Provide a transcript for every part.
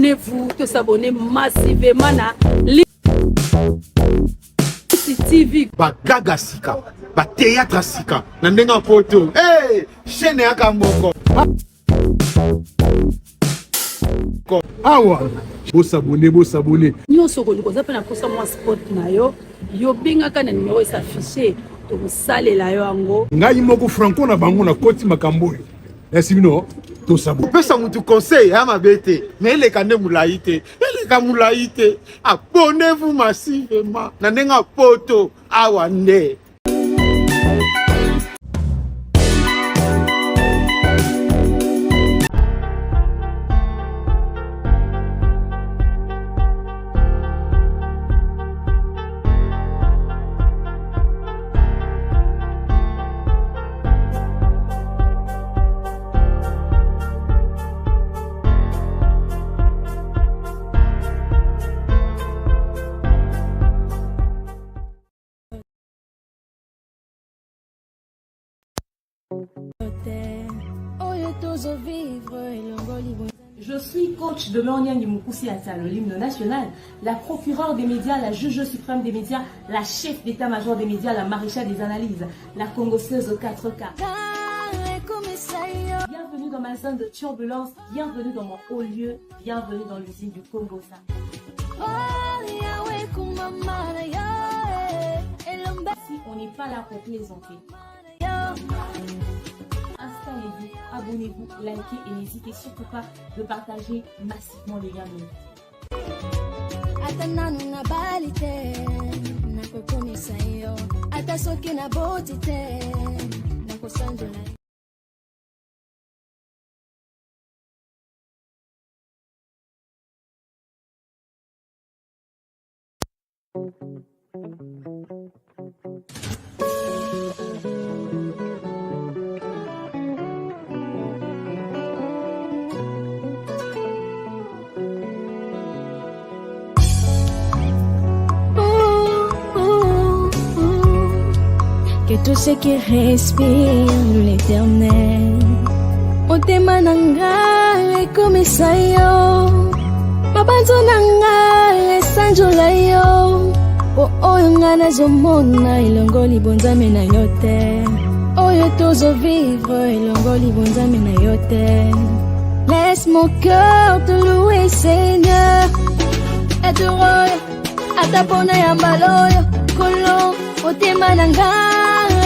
abonnez-vous, que s'abonner massivement na TV. Ba gaga sika, ba théâtre sika, na ndenga poto. Hey, chaîne ya kamboko. Awa, bo s'abonner. Nyonso ko likoza pe na posa moi spot na yo, yo binga kana numéro s'afficher, to salela yo ango. Ngai moko franco na bango na koti makambo. Esi bino to sabo. Pesa mutu conseil ya mabete, mais ele kande mulaite. Ele ka mulaite. Abonnez-vous massivement. Na ndenga poto awa nde. Je suis coach de Lorniang Mukusi Atalo, l'hymne national, la procureure des médias, la juge suprême des médias, la chef d'état-major des médias, la maréchale des analyses, la congosseuse aux 4K. Bienvenue dans ma zone de turbulence, bienvenue dans mon haut lieu, bienvenue dans l'usine du Congo. Si on n'est pas là pour plaisanter. Installez-vous, abonnez-vous, likez et n'hésitez surtout pas de partager massivement les liens. Que tout ce qui respire l'éternel motema nanga ekomisa yo mabanzo nanga esanjola yo po oyo nga nazomona elongo libonzame na yo te oyo tozovivre elongo libonzame na yo te. Laisse mon cœur te louer Seigneur et te roya atapona ya mbaloyo kolo motema nanga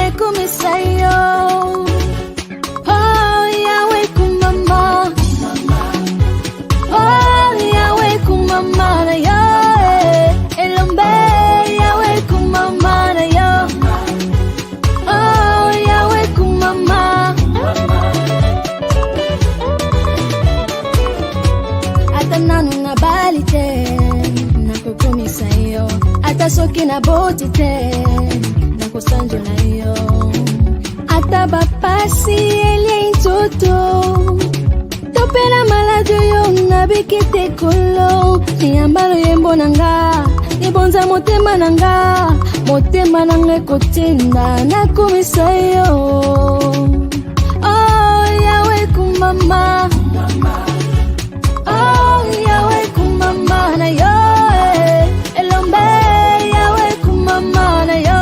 ekomisa yo. Oh Yahweh kumama, oh Yahweh kumama na yo, elombe Yahweh kumama na yo. Oh Yahweh kumama, ata nanu na bali te nakokomisa yo, ata soki na boti te nakosanjo na yo, ata bapasi elie nzoto topela maladi yo nabiki te kolo niyambalo yembo nanga nibonza motema nanga ekotinda nakomisa yo. Oh Yahweh kumama, oh Yahweh kumama na yo, elombe Yahweh kumama na yo.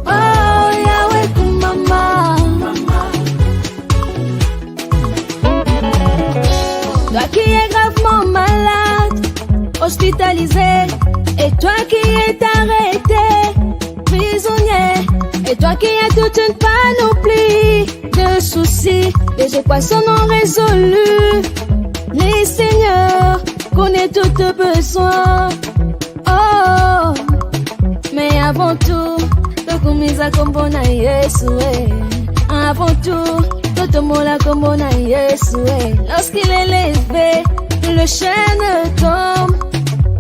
Oh Yahweh kumama, toi qui es gravement malade, hospitalisé, et toi qui es arrêté, prisonnier, et toi qui as toute une panoplie de soucis, les équations non résolues. Le Seigneur connaît tous tes besoins. Oh, mais avant tout, tokumiza kombo na Yesu. Avant tout, totomola kombo na Yesu. Lorsqu'il est levé, le chêne tombe.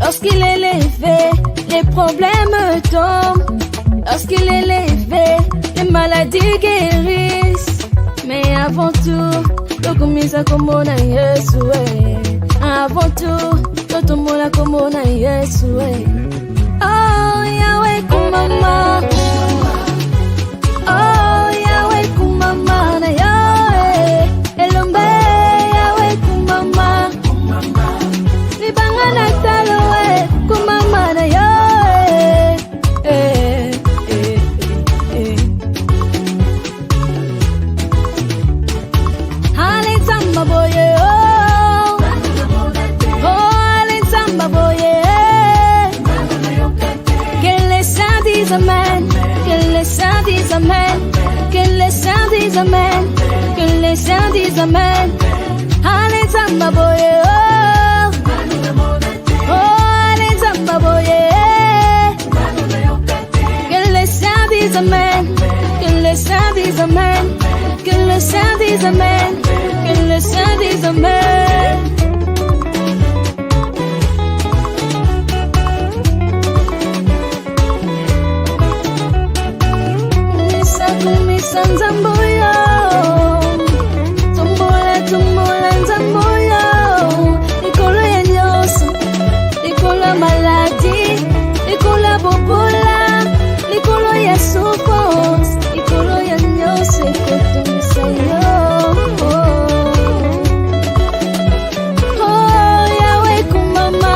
Lorsqu'il est levé, les problèmes tombent. Lorsqu'il est levé, les maladies guérissent. Mais avant tout, tokumiza kombo na Yesu. Avant tout, totomola kombo na Yesu. Oh Yahweh kumama, oh Yahweh kumama na yo, elombe Yahweh kumama. disent amen, que les saints disent amen, que les saints disent amen, que les saints disent amen. Allez Zamba boye, oh, allez Zamba boye. Que les saints disent amen, que les saints disent amen, que les saints disent amen, que les saints disent amen. Misa nzamboyo, tumbola tumbola nzamboyo, likolo ya nyonso, likolo ya maladi, likolo ya bobola, likolo ya souffrance, likolo ya nyonso ekotomisa yo. Oh, Yahweh kumama,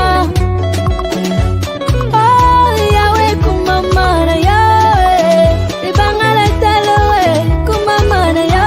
oh, Yahweh kumama na Yahweh, ibangala taloe kumama na Yahweh.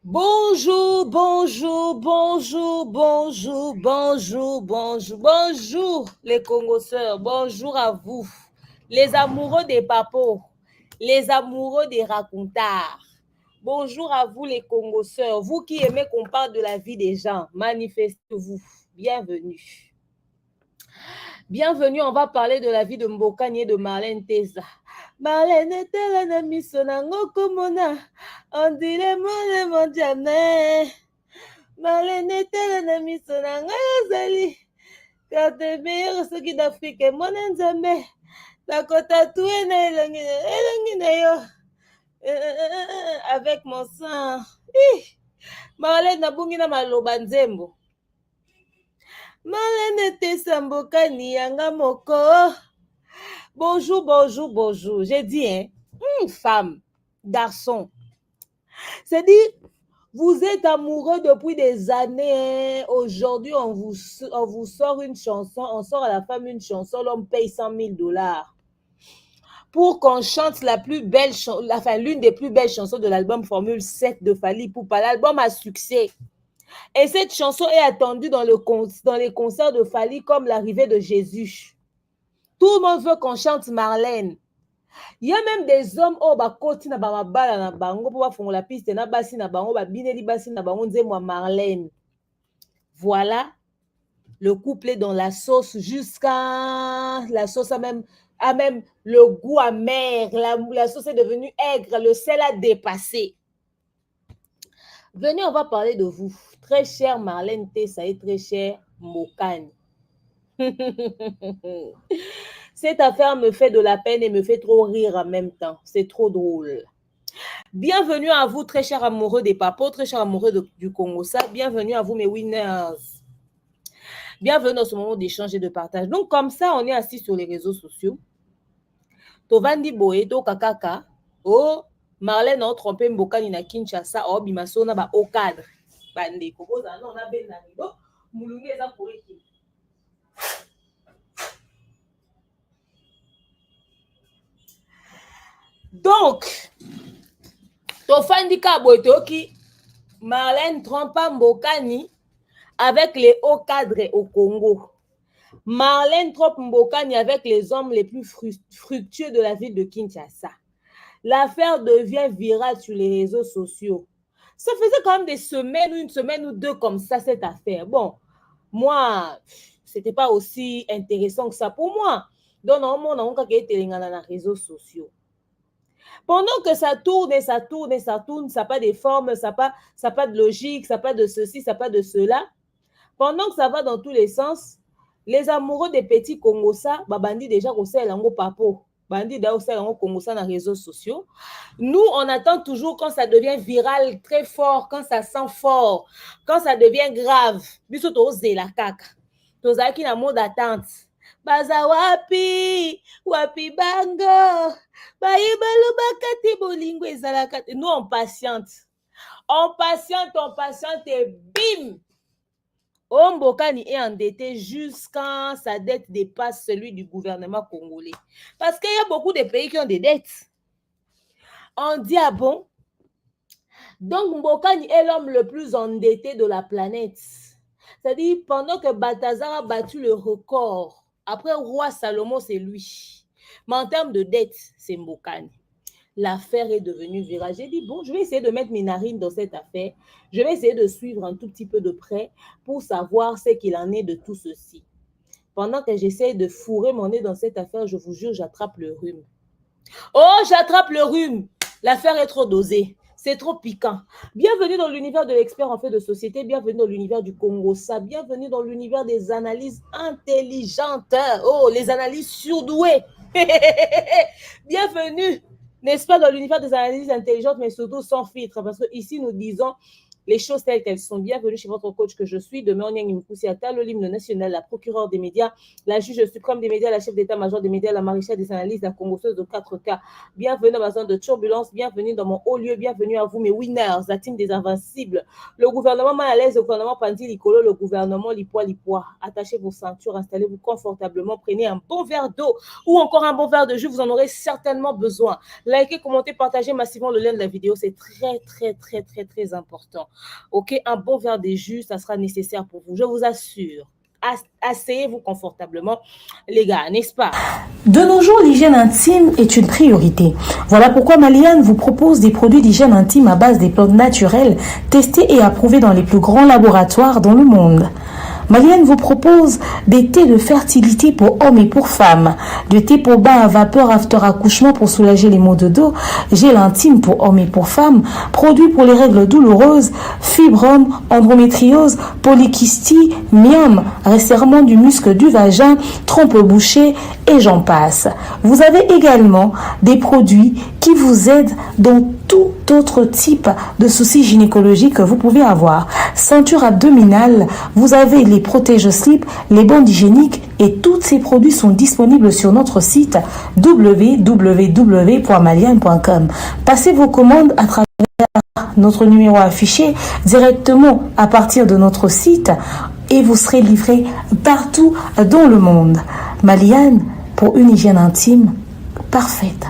Bonjour, bonjour, bonjour, bonjour, bonjour, bonjour, bonjour les Congoseurs, bonjour à vous, les amoureux des papos, les amoureux des racontards. Bonjour à vous les Congoseurs, vous qui aimez qu'on parle de la vie des gens, manifestez-vous, bienvenue. Bienvenue, on va parler de la vie de Mbokani et de Marlène Teza. Marlène était la misonango komona, on dirait mon jamais. Marlène était la misonango zali, car des meilleurs ceux qui d'Afrique, mon nzambe, takota tout elongi na yo, avec mon sang. Marlène nabungi na maloba nzembo. Marlène Teza Mbokani yanga moko. Bonjour, bonjour, bonjour. J'ai dit, hein, femme, garçon. C'est dit, vous êtes amoureux depuis des années. Hein. Aujourd'hui, on vous sort une chanson. On sort à la femme une chanson. L'homme paye $100,000 pour qu'on chante la plus belle l'une des plus belles chansons de l'album Formule 7 de Fally Ipupa. L'album a succès. Et cette chanson est attendue dans les concerts de Fally comme l'arrivée de Jésus. Tout le monde veut qu'on chante Marlène. Il y a même des hommes au bakoti na bamabala na bango pour faire la piste na basi na bango ba bineli basi na bango nzembo Marlène. Voilà, le couple est dans la sauce jusqu'à la sauce a même le goût amer, la sauce est devenue aigre, le sel a dépassé. Venez, on va parler de vous, très chère Marlène Teza et très cher Mbokani. Cette affaire me fait de la peine et me fait trop rire en même temps. C'est trop drôle. Bienvenue à vous, très chers amoureux des papos, très chers amoureux du Congo. Bienvenue à vous, mes winners. Bienvenue dans ce moment d'échange et de partage. Donc, comme ça, on est assis sur les réseaux sociaux. Tovandi Boé, To Kakaka, oh, Marlène a trompé Mbokani na Kinshasa, oh, Bimasona, ba au cadre. Bande, Kobo, non, na ben na nido, Moulungi, eza pour équipe. Donc, Tofandika Botoki, Marlène trompe Mbokani avec les hauts cadres au Congo. Marlène trompe Mbokani avec les hommes les plus fructueux de la ville de Kinshasa. L'affaire devient virale sur les réseaux sociaux. Ça faisait quand même des semaines, une semaine ou deux comme ça, cette affaire. Bon, moi, c'était pas aussi intéressant que ça pour moi. Donc, normalement, on a les réseaux sociaux. Pendant que ça tourne et ça tourne et ça tourne, ça n'a pas de forme, ça n'a pas de logique, ça n'a pas de ceci, ça n'a pas de cela. Pendant que ça va dans tous les sens, les amoureux des petits Congosa, bandi déjà au sein lango papo, bandi da au sein lango Congosa dans les réseaux sociaux. Nous, on attend toujours quand ça devient viral, très fort, quand ça sent fort, quand ça devient grave. Biso to ose la kaka. To zaki na mode d'attente. Baza wapi bango bayibalu bakati bolingo ezalaka. Nous on patiente et bim, Ombokani est endetté jusqu'à sa dette dépasse celui du gouvernement congolais, parce qu'il y a beaucoup de pays qui ont des dettes. On dit ah bon, donc Mbokani est l'homme le plus endetté de la planète. C'est-à-dire pendant que Balthazar a battu le record. Après, roi Salomon, c'est lui. Mais en termes de dette, c'est Mbokani. L'affaire est devenue virale. J'ai dit, bon, je vais essayer de mettre mes narines dans cette affaire. Je vais essayer de suivre un tout petit peu de près pour savoir ce qu'il en est de tout ceci. Pendant que j'essaie de fourrer mon nez dans cette affaire, je vous jure, j'attrape le rhume. Oh, j'attrape le rhume. L'affaire est trop dosée. C'est trop piquant. Bienvenue dans l'univers de l'expert en fait de société. Bienvenue dans l'univers du Congosa. Bienvenue dans l'univers des analyses intelligentes. Oh, les analyses surdouées. Bienvenue, n'est-ce pas, dans l'univers des analyses intelligentes, mais surtout sans filtre. Parce que ici, nous disons les choses telles qu'elles sont. Bienvenue chez votre coach que je suis, de Onyang Mkusiata, l'hymne national, la procureure des médias, la juge suprême des médias, la chef d'état-major des médias, la maréchale des analyses, la congosseuse de 4K. Bienvenue dans ma zone de turbulence, bienvenue dans mon haut lieu, bienvenue à vous, mes winners, la team des invincibles, le gouvernement mal à l'aise, le gouvernement Pandi Likolo, le gouvernement Lipoa. Attachez vos ceintures, installez-vous confortablement, prenez un bon verre d'eau ou encore un bon verre de jus, vous en aurez certainement besoin. Likez, commentez, partagez massivement le lien de la vidéo, c'est très important. Ok, un bon verre de jus, ça sera nécessaire pour vous, je vous assure. Asseyez-vous confortablement, les gars, n'est-ce pas? De nos jours, l'hygiène intime est une priorité. Voilà pourquoi Maliane vous propose des produits d'hygiène intime à base des plantes naturelles, testés et approuvés dans les plus grands laboratoires dans le monde. Maliane vous propose des thés de fertilité pour hommes et pour femmes, du thé pour bain à vapeur after accouchement pour soulager les maux de dos, gel intime pour hommes et pour femmes, produits pour les règles douloureuses, fibrome, endométriose, polykystie, myome, resserrement du muscle du vagin, trompe bouchée et j'en passe. Vous avez également des produits qui vous aident dans tout autre type de soucis gynécologiques que vous pouvez avoir. Ceinture abdominale, vous avez les protège-slip, les bandes hygiéniques et tous ces produits sont disponibles sur notre site www.maliane.com. Passez vos commandes à travers notre numéro affiché directement à partir de notre site et vous serez livré partout dans le monde. Maliane pour une hygiène intime parfaite.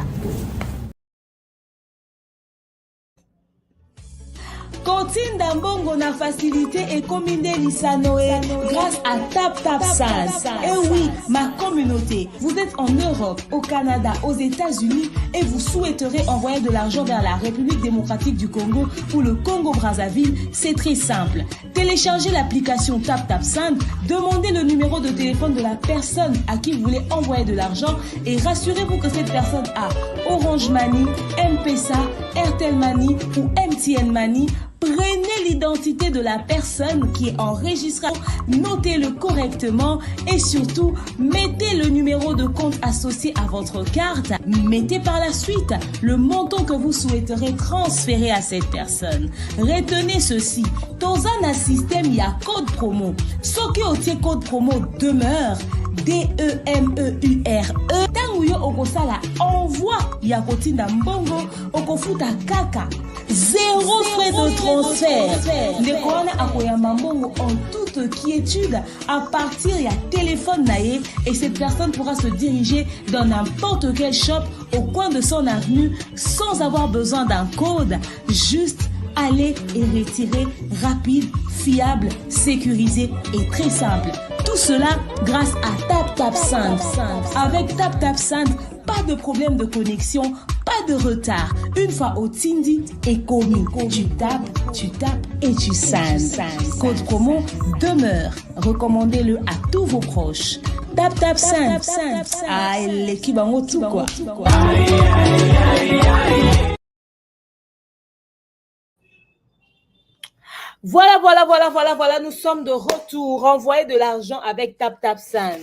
Continue d'ambongo na facilité et combiner l'Isanoé grâce à TapTapSend. Et oui, ma communauté, vous êtes en Europe, au Canada, aux États-Unis et vous souhaiterez envoyer de l'argent vers la République démocratique du Congo ou le Congo-Brazzaville, c'est très simple. Téléchargez l'application TapTapSend, demandez le numéro de téléphone de la personne à qui vous voulez envoyer de l'argent et rassurez-vous que cette personne a Orange Money, M-Pesa, Airtel Money ou MTN Money. Prenez l'identité de la personne qui est enregistrée, notez-le correctement et surtout, mettez le numéro de compte associé à votre carte. Mettez par la suite le montant que vous souhaiterez transférer à cette personne. Retenez ceci, dans un système, il y a code promo. Ce qui est code promo demeure, DEMEURE. Tanguyo okosala envoi ya kotinda mbongo okofuta kaka. Zéro frais de transfert. Ndekona akoyamba mbongo en toute quiétude à partir ya téléphone naye et cette personne pourra se diriger dans n'importe quel shop au coin de son avenue sans avoir besoin d'un code. Juste aller et retirer rapide, fiable, sécurisé et très simple. Tout cela grâce à TapTapSend. Avec TapTapSend, pas de problème de connexion, pas de retard. Une fois au Tindi et commis, tu tapes et tu sends. Code promo demeure. Recommandez-le à tous vos proches. Tap tap 5. Ah, l'équipe en tout quoi. Voilà, nous sommes de retour. Envoyer de l'argent avec Tap Tap Sans.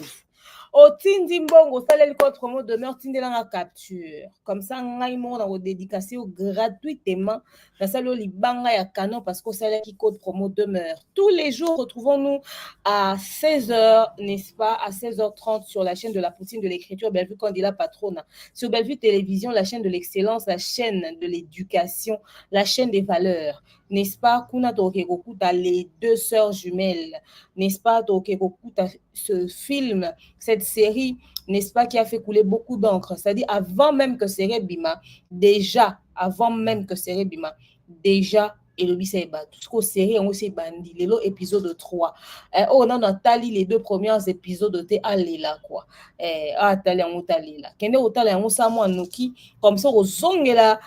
Au Tindi Mbongo, ça le code promo demeure Tindi dans la capture. Comme ça, on a une dédication gratuitement. Dans ça, libanga ya canon parce que c'est là qui code promo demeure. Tous les jours, retrouvons-nous à 16h, n'est-ce pas, à 16h30 sur la chaîne de la poutine de l'écriture Bellevue Candila Patrona. Sur Bellevue Télévision, la chaîne de l'excellence, la chaîne de l'éducation, la chaîne des valeurs. N'est-ce pas, Kuna Tokekokuta, les deux sœurs jumelles, n'est-ce pas, Tokekokuta, ce film, cette série, n'est-ce pas, qui a fait couler beaucoup d'encre, c'est-à-dire avant même que Séré Bima, déjà, et le bise bat tout ce qu'on série on s'est bandi l'élo épisode 3 on a tali les deux premiers épisodes de là quoi tali on tali là kende otala on sa moi noki comme ça ozongela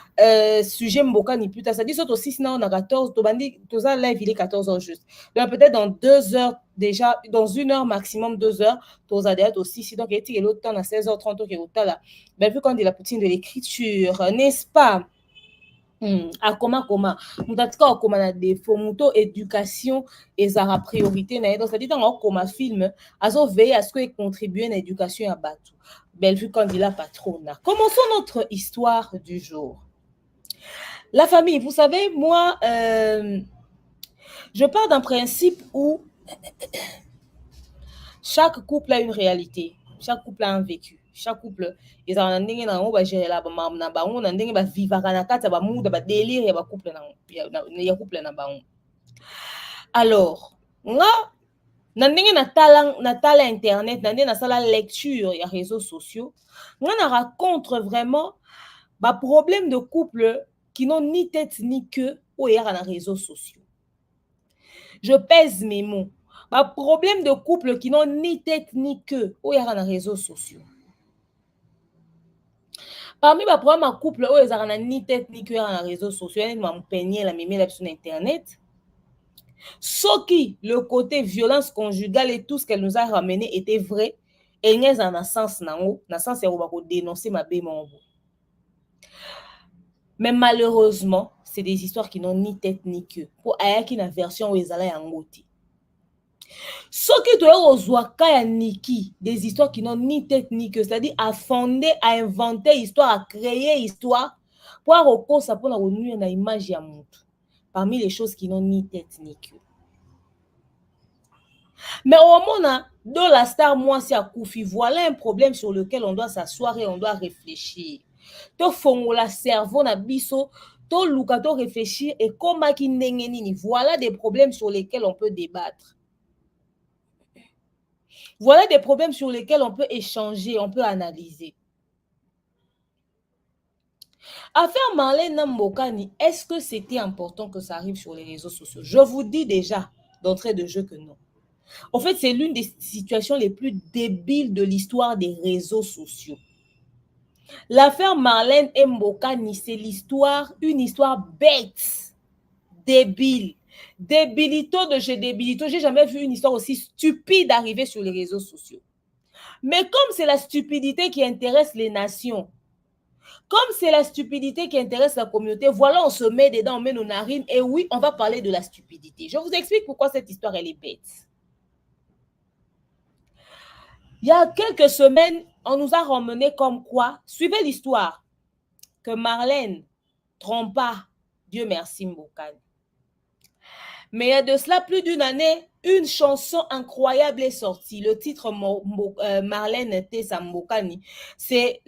sujet mboka ni puta ça dit surtout aussi sinon on a 14 to bandi to ça live il est 14h juste donc peut-être dans 2 heures déjà dans 1 heure maximum 2 heures to ça date aussi si donc il est l'autre temps à 16h30 que otala ben vu quand dit la poutine de l'écriture n'est-ce pas. Comment mutatika okoma na défaut muto éducation ezara priorité na donc ça dit dans comme film azo veiller à ce que contribuer à l'éducation à Batu Bellevue Candila Patrona. Commençons notre histoire du jour. La famille, vous savez, moi je pars d'un principe où chaque couple a une réalité, chaque couple a un vécu. Chaque couple ils ont ndenge na ngo ba gérer la ba mam na bango na ndenge ba vivaka na kata ba muda ba délire ya ba couple na ya couple na bango. Alors nga na ndenge na tala internet na ndenge na sala lecture ya réseaux sociaux nga na rencontre vraiment ba problème de couple qui n'ont ni tête ni queue au ya na réseaux sociaux. Je pèse mes mots. Ba problème de couple qui n'ont ni tête ni queue au ya na réseaux sociaux. Parmi les problèmes à couple, où ils ont ni tête ni cœur dans les réseaux sociaux, ils m'ont peigné la mémé sur Internet. Ce qui, le côté violence conjugale et tout ce qu'elle nous a ramené était vrai, et il y a un sens, c'est dénoncer ma bémon. Mais malheureusement, c'est des histoires qui n'ont ni tête ni queue. Pour ayaki na version où ils allaient en ngoti. Ce qui doit aux Niki, des histoires qui n'ont ni tête ni queue, c'est-à-dire à fonder, à inventer histoire, à créer histoire, pour avoir ça pour la nuire na image ya mutu. Parmi les choses qui n'ont ni tête ni queue. Mais au moment dans la star moi c'est à Koufi, voilà un problème sur lequel on doit s'asseoir et on doit réfléchir. To fongola cerveau na biso, to luka to réfléchir et comment ki ndenge nini. Voilà des problèmes sur lesquels on peut débattre. Voilà des problèmes sur lesquels on peut échanger, on peut analyser. Affaire Marlène Mbokani, est-ce que c'était important que ça arrive sur les réseaux sociaux? Je vous dis déjà d'entrée de jeu que non. En fait, c'est l'une des situations les plus débiles de l'histoire des réseaux sociaux. L'affaire Marlène Mbokani, c'est une histoire bête, débile. Débilito de chez débilito, j'ai jamais vu une histoire aussi stupide arriver sur les réseaux sociaux. Mais comme c'est la stupidité qui intéresse les nations, comme c'est la stupidité qui intéresse la communauté, voilà, on se met dedans, on met nos narines, et oui, on va parler de la stupidité. Je vous explique pourquoi cette histoire, elle est bête. Il y a quelques semaines, on nous a ramené comme quoi, suivez l'histoire, que Marlène trompa, Dieu merci Mbokani. Mais il y a de cela plus d'une année, une chanson incroyable est sortie. Le titre Marlène Tessa Mbokani, c'est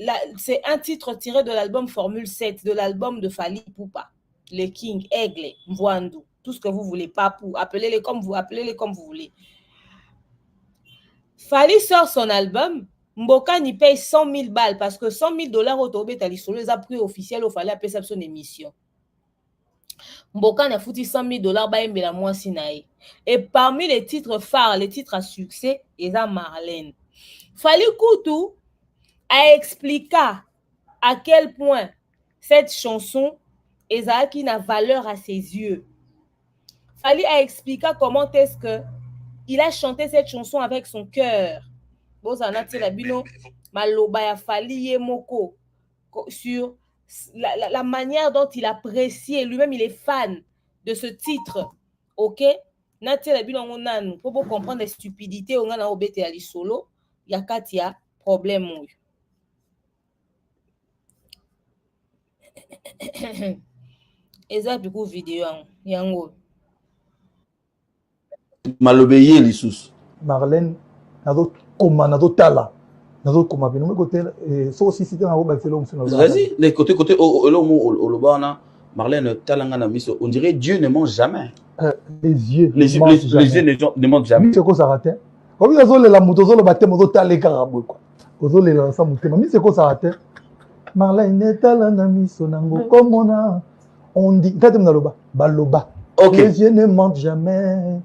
un titre tiré de l'album Formule 7, de l'album de Fally Ipupa, les King, Aigle, Mvoandu, tout ce que vous voulez, Papou, appelez-les comme vous voulez. Fally sort son album, Mbokani paye 100 000 balles parce que 100 000 $ au Tobé Talisolo, les a pris officiels au Fally a payé son émission. Mbokani a foutu 100 000 $ baïmbe la mois sinaï. Et parmi les titres phares, les titres à succès, il y a Marlène. Fally Koutou a expliqué à quel point cette chanson qui n'a valeur à ses yeux. Fally a expliqué comment est-ce que il a chanté cette chanson avec son cœur. bozana tela bino maloba ya Fally ye moko sur la manière dont il apprécie, lui-même il est fan de ce titre, ok? Natela bino ngonanu pour comprendre les stupidités on a obete ya lisolo ya kati ya problème oyo. Eza biku video yango malobeye lisusu Marlène nazo tala nazo koma bino me côté so aussi cité na roba felo mfino. Vas-y les côté olobana Marlène talanga na miso on dirait Dieu ne ment jamais. Les yeux ne mentent jamais. C'est quoi ça raté? Obi azole la moto zolo batte moto tala karabo quoi. Ozole la sa mutema mi c'est quoi ça raté? Marlène tala na miso nango comme on dit kate mnaloba baloba. Okay. Les yeux ne mentent jamais.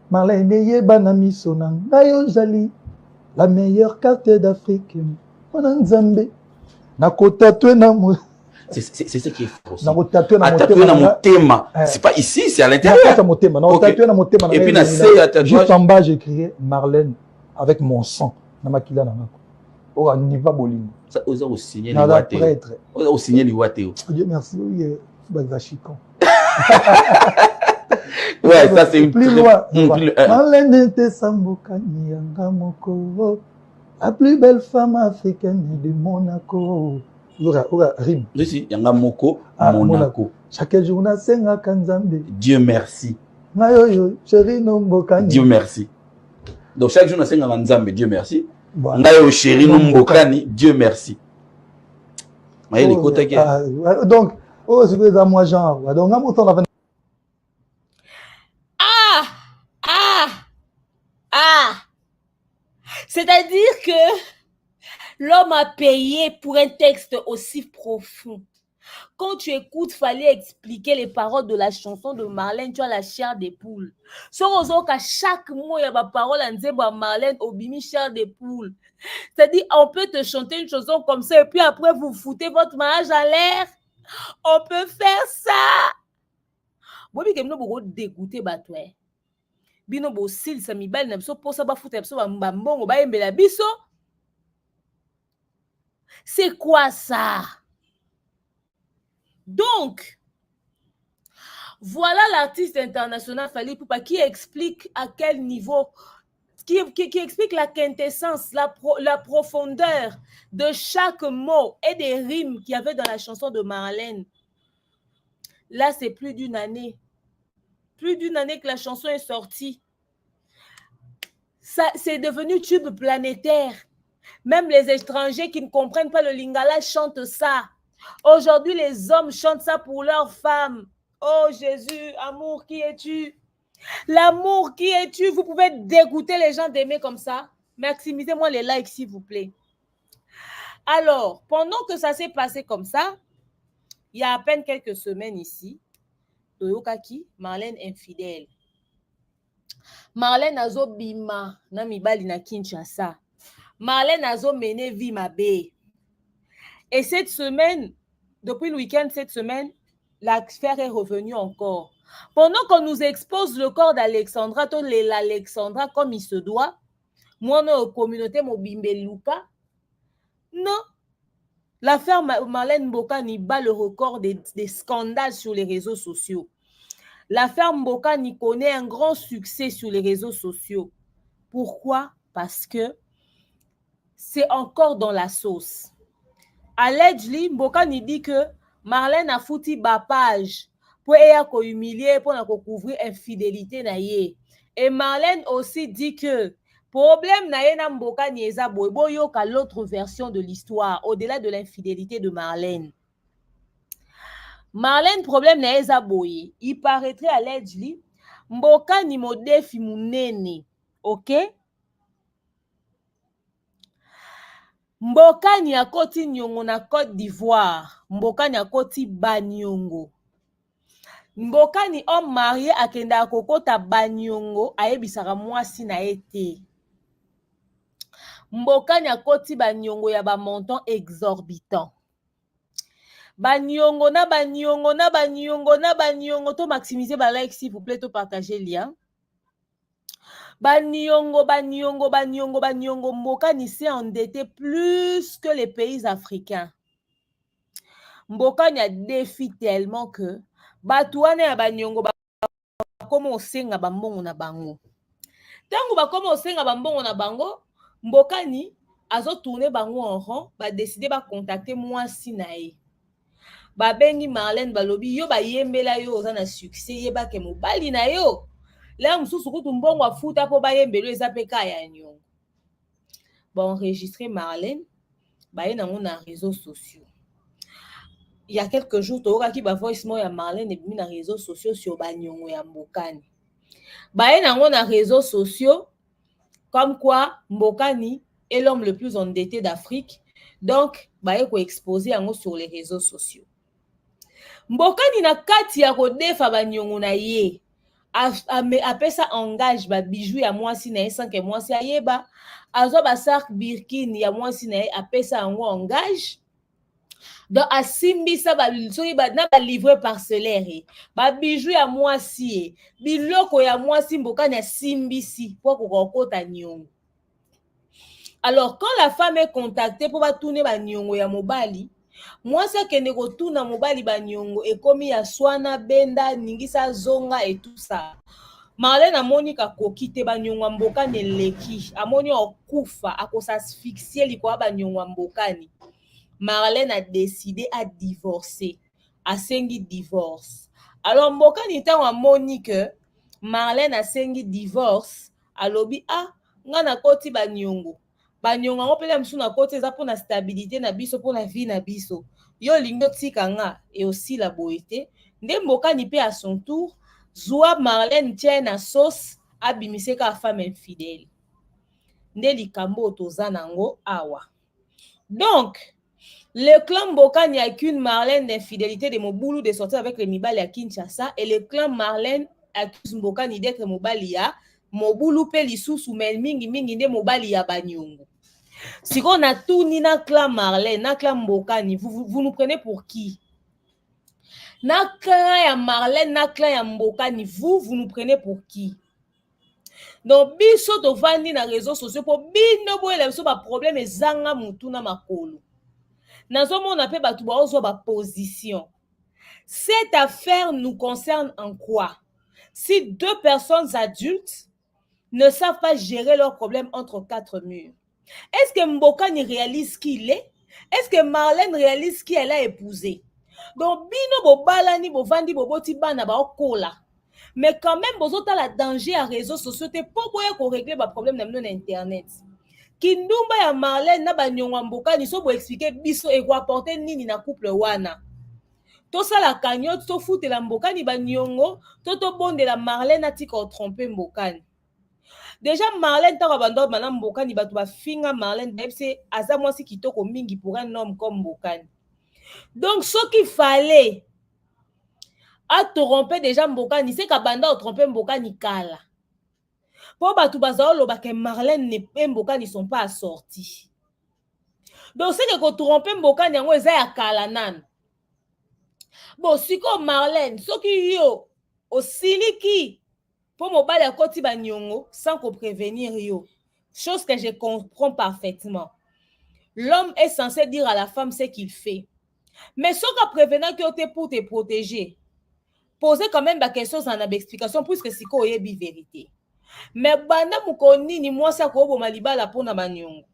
Marlène yeba na miso nanga yo jali. La meilleure carte d'Afrique. On a Nzambe. Nako tatoué na mo. C'est ce qui est faux. Nako tatoué na motema. C'est pas ici, c'est à l'intérieur. Nako tatoué na motema. Et puis na c'est juste en bas j'ai écrit Marlène avec mon sang. Na makila na nako. Oh ni pas bolingo. Ça osa au signer les waté. Osa au signer les waté. Dieu merci oui bazachikon. Ouais, ça c'est une plus loin. Marlène était Samboka Nyanga Moko, la plus belle femme africaine de Monaco. Ora rime. Si, Yanga Moko, Monaco. Chaque jour na senga kanzambe. Dieu merci. Ngayo chéri no mboka. Dieu merci. Donc chaque jour na senga kanzambe, Dieu merci. Ngayo chéri no mboka ni Dieu merci. Mais les côtés donc c'est que moi genre. Donc à mon temps c'est-à-dire que l'homme a payé pour un texte aussi profond. Quand tu écoutes, fallait expliquer les paroles de la chanson de Marlène, tu as la chair des poules. Sans qu'à chaque mot, il y a ma parole en disant Marlène, Obimi, chair des poules. C'est-à-dire, on peut te chanter une chanson comme ça et puis après, vous foutez votre mariage à l'air. On peut faire ça. Moi, je suis beaucoup dégoûté, batoué. Bino bo sil sa mibali na biso posa ba futa biso ba mbongo ba yembela biso. C'est quoi ça? Donc voilà l'artiste international Fally Ipupa qui explique à quel niveau qui explique la quintessence, la profondeur de chaque mot et des rimes qu'il y avait dans la chanson de Marlène. Là, c'est plus d'une année. Plus d'une année que la chanson est sortie. Ça, c'est devenu tube planétaire. Même les étrangers qui ne comprennent pas le lingala chantent ça. Aujourd'hui, les hommes chantent ça pour leurs femmes. Oh Jésus, amour, qui es-tu? L'amour, qui es-tu? Vous pouvez dégoûter les gens d'aimer comme ça. Maximisez-moi les likes, s'il vous plaît. Alors, pendant que ça s'est passé comme ça, il y a à peine quelques semaines ici, Toyokaki, Marlène infidèle. Marlène azo bima na mibali na Kinshasa. Marlène azo mené vie mabe. Et cette semaine, depuis le week-end, cette semaine, l'affaire est revenue encore. Pendant qu'on nous expose le corps d'Alexandra, l'Alexandra comme il se doit, moi, nos communautés mobimbe Luka, non. L'affaire Marlène Mbokani bat le record des scandales sur les réseaux sociaux. L'affaire Mbokani connaît un grand succès sur les réseaux sociaux. Pourquoi? Parce que c'est encore dans la sauce. Allegedly, Mbokani dit que Marlène a foutu bas page pour humilier, pour couvrir infidélité naïe. Et Marlène aussi dit que problème naïe na Mbokani eza boyo ka l'autre version de l'histoire au-delà de l'infidélité de Marlène. Marlène problème naïe eza boye. Il paraîtrait allegedly Mbokani modefi munene, OK? Mbokani akoti nyongo na Côte d'Ivoire. Mbokani akoti banyongo. Mbokani homme marié akenda kokota banyongo ayebisaka mwasi na ete. Mbokani akoti banyongo ya ba montant exorbitant. Banyongo na banyongo na banyongo na banyongo to maximiser ba like s'il vous plaît to partager lien. Banyongo, Mbokani s'est endetté plus que les pays africains. Mbokani a défi tellement que Batouane ya Banyongo bakoma osenga bambongo na bango. Tango bakoma osenga bambongo na bango, Mbokani azo tourner bango en rond, ba décider ba contacter mwasi na ye. Babengi Marlène balobi yo ba yembela yo oza na succès yeba ke mobali na yo. Là mususu kutu mbongo afuta po ba yembelo eza peka ya nyongo. Ba enregistrer Marlène ba ye nango na réseaux sociaux. Il y a quelques jours toka ki ba voice mo ya Marlène et na réseaux sociaux sur Banyongo ya Mbokani. Ba ye nango na réseaux sociaux comme quoi Mbokani est l'homme le plus endetté d'Afrique. Donc ba ye ko exposer yango sur les réseaux sociaux. Mbokani na kati ya kodefa Banyongo na ye apesa engage ba bijou ya mwasi na ye sans que mwasi ayeba azo ba sac birkin ya mwasi na ye apesa yango engage. Donc asimbisa ba soki ba na ba livrer parcellaire ba bijou ya mwasi biloko ya mwasi Mbokani asimbisi pour kokota nyongo. Alors quand la femme est contactée pour ba tourner ba nyongo ya mobali, mwasi akende kotuna mobali ba nyongo ekomi ya swana benda ningisa zonga et tout ça. Marlène amoni ka kokite ba nyongo Mbokani leki amoni okufa akosasphyxier likwa ba nyongo Mbokani. Marlène a décidé à divorcer, à sengi divorce. Alors Mbokani tango amoni que Marlène a sengi divorce, alobi nga na koti Banyongo. Banyongo ngo pele msu na koti eza pona stabilité na biso pona vie na biso. Yo lingo tika nga et aussi la boité. Nde Mbokani pe à son tour zwa Marlène tient na sauce abimise ka femme infidèle. Nde likambo toza nango awa. Donc le clan Mbokani accuse Marlène d'infidélité de Moboulou de sortir avec les Mibali à Kinshasa et le clan Marlène accuse Mbokani d'être Mobali à Moboulou Pelisou sous mingi de Mobali à Banyongo. Si on a tout ni na clan Marlène, na clan Mbokani, vous nous prenez pour qui? Na clan ya Marlène, na clan ya Mbokani, vous nous prenez pour qui? Donc biso to vandi na réseaux sociaux pour bino boye la biso ba problème ezanga mutu na makolo. Nazomona pe batu ba ozo ba position. Cette affaire nous concerne en quoi? Si deux personnes adultes ne savent pas gérer leurs problèmes entre quatre murs, est-ce que Mbokani réalise qui il est? Est-ce que Marlène réalise qui elle a épousé? Donc bino bo balani bo vandi bo boti bana ba okola. Mais quand même bozo ta la danger à réseaux sociaux te po boya ko régler ba problème na internet. Kindumba ya Marlène na Banyongo Mbokani so bo expliquer biso e ko apporter nini na couple wana. To ça la cagnotte to foute la Mbokani Banyongo to bonde la Marlène a tika tromper Mbokani. Déjà Marlène ta abandonne madame Mbokani batu ba finga Marlène c'est aza mwasi kitoko mingi pour un homme comme Mbokani. Donc ce qu'il fallait à tromper déjà Mbokani c'est qu'abanda tromper Mbokani kala. Pour batu bazalo ba que Marlène et Mbokani ne sont pas assortis. Donc c'est que tromper Mbokani yango eza ya kala nan. Bon si ko Marlène soki yo osiliki pour mobali ya koti Banyongo sans ko prévenir yo. Chose que je comprends parfaitement. L'homme est censé dire à la femme ce qu'il fait. Mais ce qu'à prévenant que tu pour te protéger. Posez quand même la question sans explication puisque c'est quoi yebi vérité. Mais banda mukoni ni moi ça ko bo malibala pona Banyongo.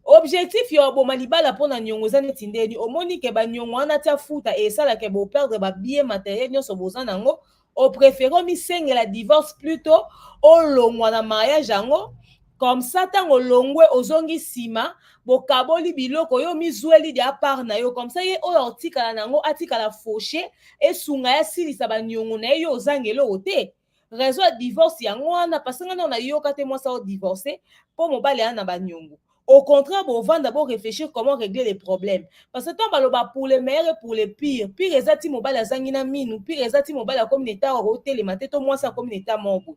Objectif yo bo malibala pona Nyongo za netindeni omoni ke Banyongo ana tia futa et ça la ke bo perdre ba bien matériel nyoso bozana ngo au préféré mi senge la divorce plutôt au longwa na mariage yango comme ça tango longwe ozongi sima bo kaboli biloko yo mizueli dia part na yo comme ça ye o article nango article la fauché et sunga ya silisa Banyongo na yo ozangelo ote raison de divorce yango wana parce que na yo kate moi ça au divorcer pour mobali ana Banyongo. Au contraire, on va d'abord réfléchir comment régler les problèmes. Parce que tant baloba pour les meilleurs et pour les pires. Pire ezati mobile azangina minu, pire ezati mobile a communauté au hôtel les mateto moi ça communauté mambo.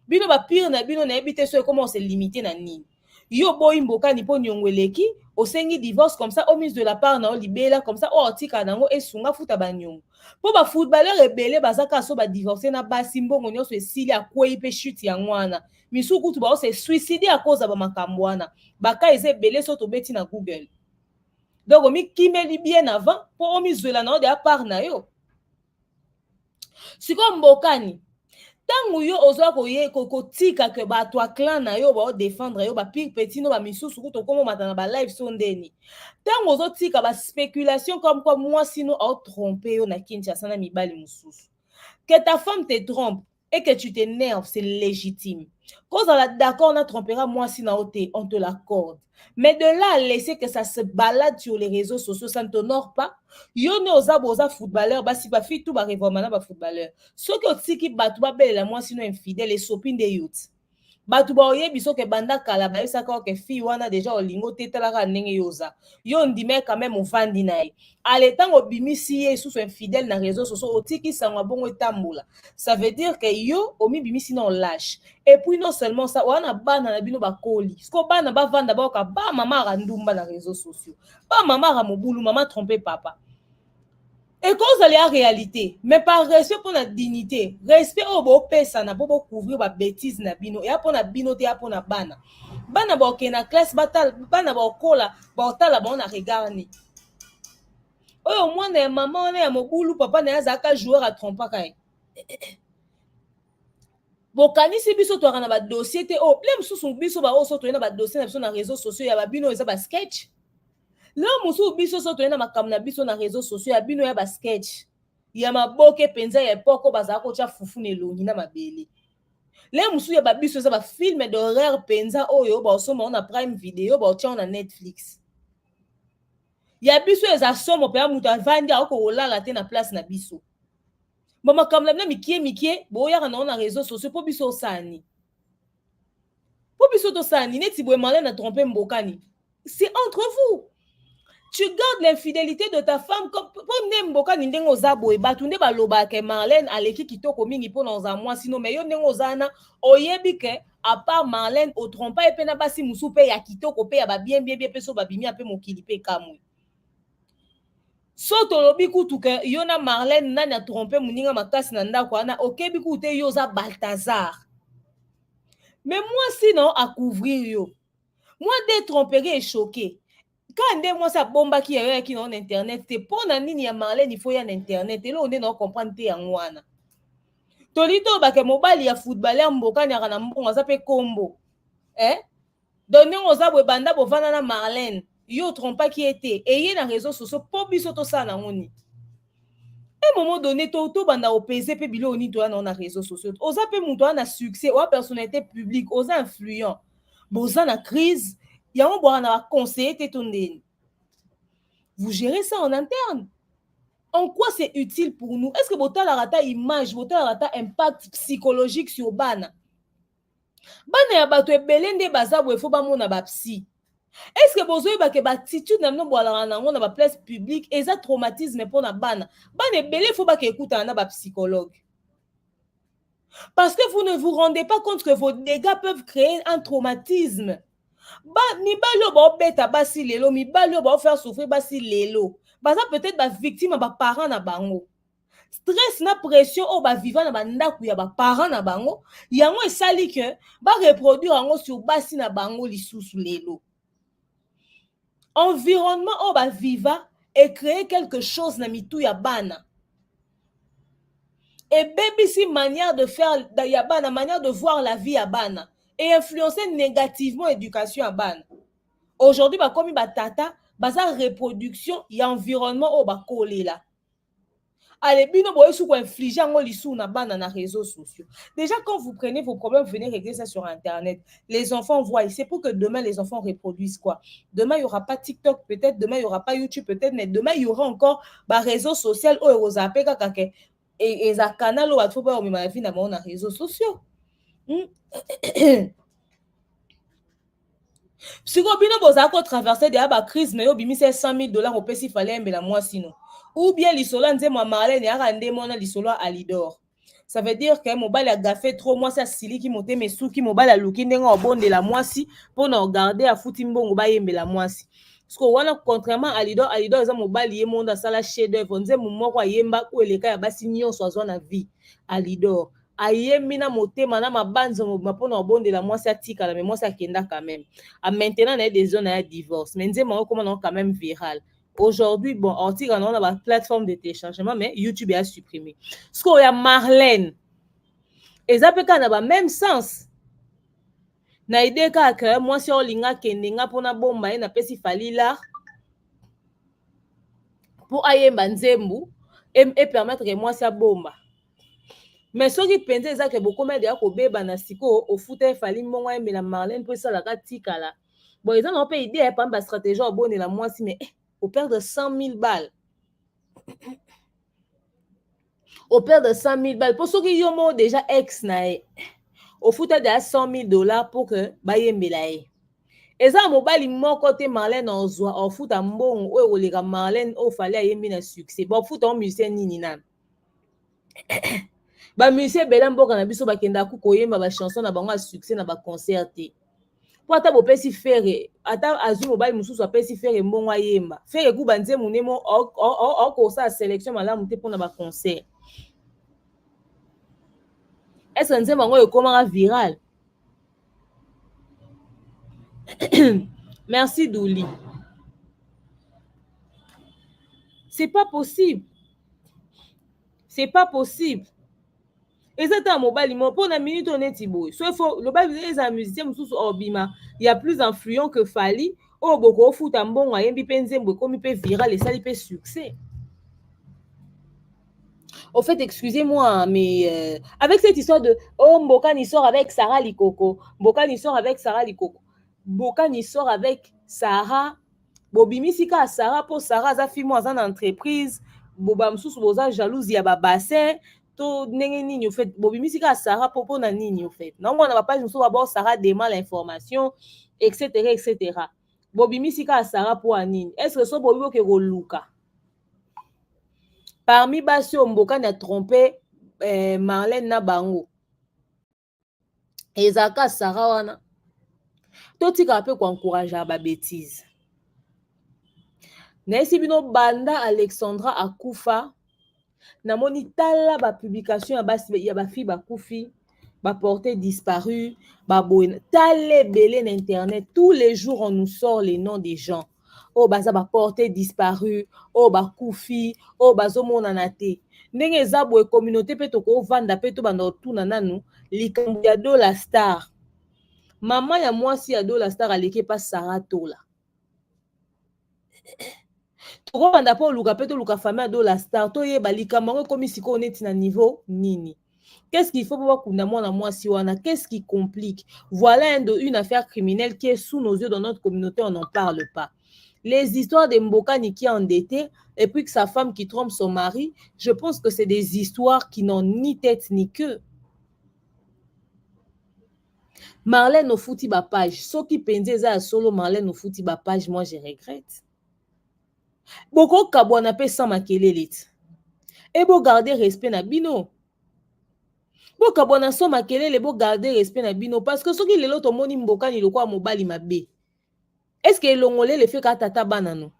Bino ba pire na bino na ebité so comment se limiter na nini. Yo boy Mbokani po Nyongo leki, au sengi divorce comme ça, au mise de la part na libela comme ça, au tika nango et sunga futa banyongo. Pour ba footballeur rebelle bazaka so ba divorcer na basi mbongo nyonso esili akwei pe chute ya ngwana. Misu kutu ba se suicide à cause ba makambo wana. Baka eze belé so to beti na Google. Donc omi kimeli bien avant pour mise de la na de la part na yo. Siko mbokani tangu yo ozwa kotika ke bato a clan na yo ba défendre yo ba pire petit no ba misusu kuto komo matana ba live sondeni tangu ozotika ba spéculation comme quoi moi sinon a trompé yo na Kinshasa na mibali mususu que ta femme te trompe et que tu t'énerves, c'est légitime. Quand on est d'accord, on a trompera moi si on te l'accorde. Mais de là à laisser que ça se balade sur les réseaux sociaux, ça ne t'honore pas. Yo ne osa footballeur, bah si ba fi tout ba réformana ba footballeur. Ce que tu qui batu ba belle la moi sinon infidèle et sopine des youths. Batu ba oye biso ke banda kala ba yesa ka ke fi wana déjà olingo tetala ka ndenge yoza. Yo ndime quand même ofandi nae. Ale tango bimisi ye sous infidèle na réseaux sociaux otiki sangwa bongo etambola. Ça veut dire que yo omi bimisi non lâche. Et puis non seulement ça, wana bana na bino ba koli. Sko bana ba vanda ba ka ba mama ra ndumba na réseaux sociaux. Ba mama ra mobulu, mama tromper papa. Et cause de la réalité, mais par respect pour la dignité, respect au beau pesa na bobo couvrir ba bêtise na bino, et pour na bino te pour na bana. Bana ba ke na classe batal, bana ba kola, ba otala ba na regarder. Oh au moins na maman na mobulu papa na zaka joueur à trompa kai. Bokani si biso to na ba dossier te oh, plein sous biso ba oso to na ba dossier na biso na réseaux sociaux ya ba bino eza ba sketch. Là musu biso so to na makam na biso na réseaux sociaux ya bino ya ba sketch ya maboke penza ya poko bazaka ko cha fufu ne longi na mabele. Là musu ya ba biso za ba film d'horreur penza oyo ba osoma na Prime Video ba otia na Netflix. Ya biso eza somo pe amutu avandi ako olala te na place na biso. Ba makam na mikie bo ya na réseaux sociaux po biso sani. Po biso to sani neti boe malin na tromper mbokani. C'est entre vous. Tu gardes l'infidélité de ta femme comme pour nemboka nindengo zabo e batunde baloba ke Marlène aleki kitoko mingi po na za moi sinon mais yo ndengo zana oyebi ke à part Marlène au trompa e pena basi musu pe ya kitoko pe ya ba bien pe so ba bimi ape mokili pe kamwe so to lobi kutu ke yo na Marlène nani a trompé muninga makasi na ndako ana okebi kutu yo za Balthazar mais moi sinon à couvrir yo moi des tromperies et choqué. Quand on moi ça bomba qui est qui on internet te pona nini ya Marlène il faut y en internet et là on est non comprendre te ngwana tolito ba ke mobali ya footballeur mboka nya kana mbongo za pe combo donner on za bo banda bo vana na Marlène yo trompa qui était et y na réseaux sociaux po biso to ça na ngoni et moment donné to banda opéser pe bilo ni to na réseaux sociaux oza pe muto na succès ou personnalité publique oza influent boza na crise. Vous gérez ça en interne. En quoi c'est utile pour nous? Est-ce que vous avez la image, vous avez un impact psychologique sur Bana? Bana ya bato ebelende bazabo efo ba mona ba psy. Est-ce que vous avez une attitude na ba place publique et ça traumatisme pour na Bana? Bana ebele faut ba ke écouter na ba psychologue. Parce que vous ne vous rendez pas compte que vos dégâts peuvent créer un traumatisme. Ba mi balo ba beta basi lelo mi balo ba faire souffrir basi lelo baza peut-être ba victime ba parents na bango stress na pression o ba vivant na ba ndaku ya ba parents na bango yango esali que ba reproduire yango sur basi na bango lisusu lelo environnement o ba viva et créer quelque chose na mitu ya bana et baby si manière de faire ya bana manière de voir la vie ya bana et influencer négativement l'éducation à ban. Aujourd'hui, bah comme ba tata, baza reproduction y environnement au ba collé là. Allez, bino boy sou ko infliger ngo lisou na ban na réseaux sociaux. Déjà quand vous prenez vos problèmes, venez régler ça sur internet. Les enfants voient, c'est pour que demain les enfants reproduisent quoi. Demain il y aura pas TikTok, peut-être demain il y aura pas YouTube, peut-être mais demain il y aura encore ba réseaux sociaux au erozape kakake et za canal ou à tout ba o ma vie na ba na réseaux sociaux. Si vous avez traversé des crise mais vous avez $100,000 au pays, il fallait un mois sinon. Ou bien l'isolo nze moi Marlène ya rande mona l'isolo Alidor. Ça veut dire que mobile a gaffé trop moi ça sili qui monte mes sous qui mobile a luki ndenga obonde la moisi pour nous regarder à fouti mbongo ba yembe la moisi. Parce que voilà, contrairement à Alidor, Alidor eza mobali ye monde asala chef d'œuvre nzembo moko ayemba ko eleka ya basi nyonso azwa na vie. Alidor ayembi na motema na mabanzo mapona obondela mwasi atikala mais mwasi akenda quand même. A maintenant na des zones à divorce mais nzembo moko comment quand même viral. Aujourd'hui bon article on a la plateforme de téléchargement mais YouTube a supprimé. Ce qu'il y a Marlène ezapeka na ba même sens. Na idée que moi si olinga kendenga pona bomba na pesi falila pour ayemba nzembu et permettre que moi si bomba. Mais ce qui pense c'est que beaucoup de gens ko beba na siko au foot fali mbongo ayemba la Marlène pour ça la katikala. Bon ils ont pas idée pas ba stratégie au bonne la moi si mais au père de 100 000 balles. Au père de 100 000 balles pour ceux qui ont déjà ex na au foot de 100 000 $ pour que bayembelaye. Et ça mobile moko te Marlène en zwa au foot en bon ou oleka Marlène au fallait ayembi na succès. Bon foot en musicien nini na. Ba musicien belam boka na biso bakenda ku koyemba ba chanson na bango a succès na ba concert te. Po ata bo pesi faire ata azu mobile mususu apesi faire mbongo ayemba. Faire ku banze munemo o ko sa sélection malamu te pona ba concert. Est-ce que nzembo ngo ekomaka viral? Merci Douli. C'est pas possible. C'est pas possible. Et c'est un mobile pour la minute on est tiboy. Soit faut le bal les musiciens sous obima. Il y a plus influent que Fali. Oh boko foot en bon ayembi penzembo comme il peut viral et ça il peut succès. Au fait, excusez-moi, mais avec cette histoire de oh Mboka il sort avec Sarah Likoko, Mboka il sort avec Sarah Likoko. Bokan il sort avec Sarah Bobimi sika Sarah pour Sarah za fille moi en entreprise Bobam sous boza jalousie ya ba bassin to ndenge nini au fait Bobimi sika Sarah pour na nini au fait non on va pas nous d'abord Sarah dément l'information etc. Bobimi sika Sarah pour nini est-ce que so bobibo ke luka parmi basio Mboka a trompé Marlène na bango ezaka Sarah wana totika pe ko encourager ba bêtise na esi bino banda Alexandra akufa na moni tala ba publication ya ba fille ba kufi ba portée disparu ba boina tale belé na internet tous les jours on nous sort les noms des gens oh baza ba portée disparu oh ba kufi oh bazo mona na te ndenge eza boye communauté pe to ko vanda pe to banda tuna nanu likambo ya do la star. Maman ya mwasi ya do la star aleke pas Sarah Tola. Toko banda po luka peto luka famille do la star to ye balika mango komi siko oneti na niveau nini. Qu'est-ce qu'il faut pour kunda mwana mwasi wana? Qu'est-ce qui complique? Voilà une affaire criminelle qui est sous nos yeux dans notre communauté, on n'en parle pas. Les histoires de Mbokani qui est endetté et puis que sa femme qui trompe son mari, je pense que c'est des histoires qui n'ont ni tête ni queue. Marlène au fouti ba page. Ceux qui pensaient ça solo Marlène au fouti ba page, moi je regrette. Boko kabwana pe sans makelele. Et bo garder respect na bino. Bo kabwana sans makelele bo garder respect na bino parce que ceux qui lelo to moni Mboka ni lokwa mobali mabe. Est-ce que longolé le fait ka tata banano?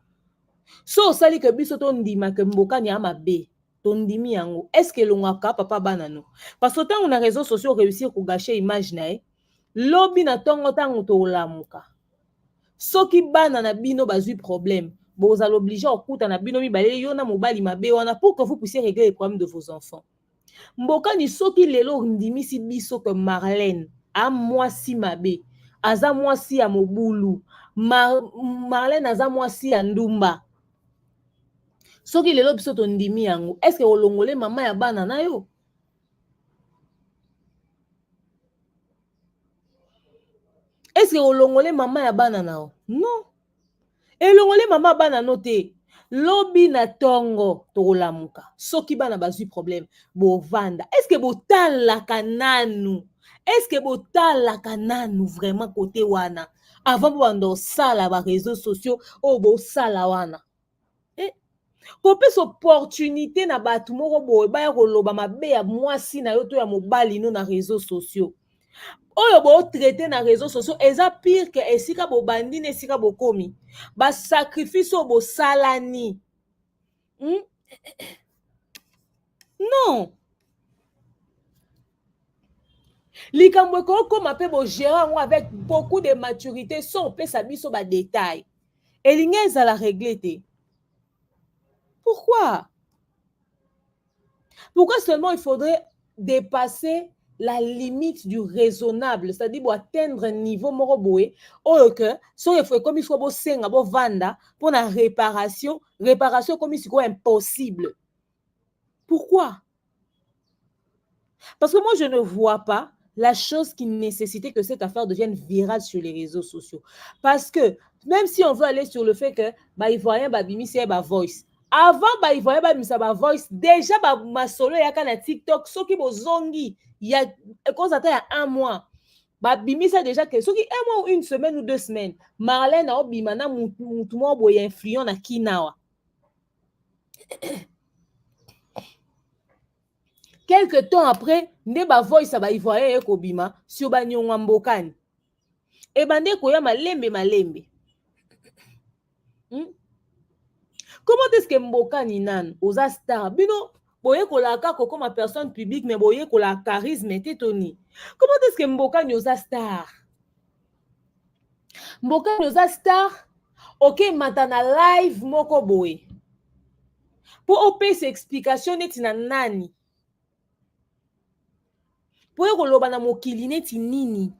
So sali ke biso to ndima ke Mboka ni amabe. Tondimi yango. Est-ce que longaka papa banano? Parce que tant on a réseaux sociaux réussir ko gâcher image na lobi na tongo tango to lamuka soki bana na bino bazui problème boza l'obliger okuta na bino mibale yo na mobali mabe wana pour que vous puissiez régler les problèmes de vos enfants. Mboka ni soki lelo ndimisi biso que Marlène a mwasi mabe aza mwasi ya mobulu Marlène aza mwasi ya ndumba soki lelo biso to ndimi yango est-ce que olongole mama ya bana na yo? Est-ce que olongole mama ya bana nao? Non. Et longole mama bana note. Lobi na tongo to lamuka. Soki bana bazui problème. Bo vanda. Est-ce que bo talaka nanu? Est-ce que bo talaka nanu vraiment côté wana? Avant bo ando sala ba réseaux sociaux o bo sala wana. Kopé opportunité na batu moko bo ba ya koloba mabe ya mwasi na yo to ya mobali no na réseaux sociaux. oyo bo traité na réseaux sociaux eza pire que esika bo bandi na esika bo komi ba sacrifice bo salani. Non. Likambo ekokoma pe bo gérer avec beaucoup de maturité sans pesa biso ba détail. Elinga ezala réglé te. Pourquoi? Pourquoi seulement il faudrait dépasser la limite du raisonnable, c'est-à-dire pour atteindre un niveau moroboé, ou que so il faut comme il faut bo senga bo vanda pour la réparation comme si quoi impossible. Pourquoi? Parce que moi je ne vois pas la chose qui nécessitait que cette affaire devienne virale sur les réseaux sociaux. Parce que même si on veut aller sur le fait que bah ivoirien bah bimi c'est bah voice. Avant bah ivoirien bah misa bah voice déjà bah masolo yaka na TikTok soki bo zongi il y a quand ça a un mois bah bimi ça déjà que soki un mois ou une semaine ou 2 semaines Marlène a bimana mutumo boy influent na kinawa. Quelque temps après, ne ba voice ba ivoirien eko bima sur ba nyonga mbokani. E bande ko ya malembe. Comment est-ce que mbokani nan oza star bino boye ko la ka comme personne publique mais boye ko la charisme tetoni. Comment est-ce que mbokani oza star? Mbokani oza star OK matana live moko boye. Pour opé cette explication neti na nani? Pour koloba na mokili neti nini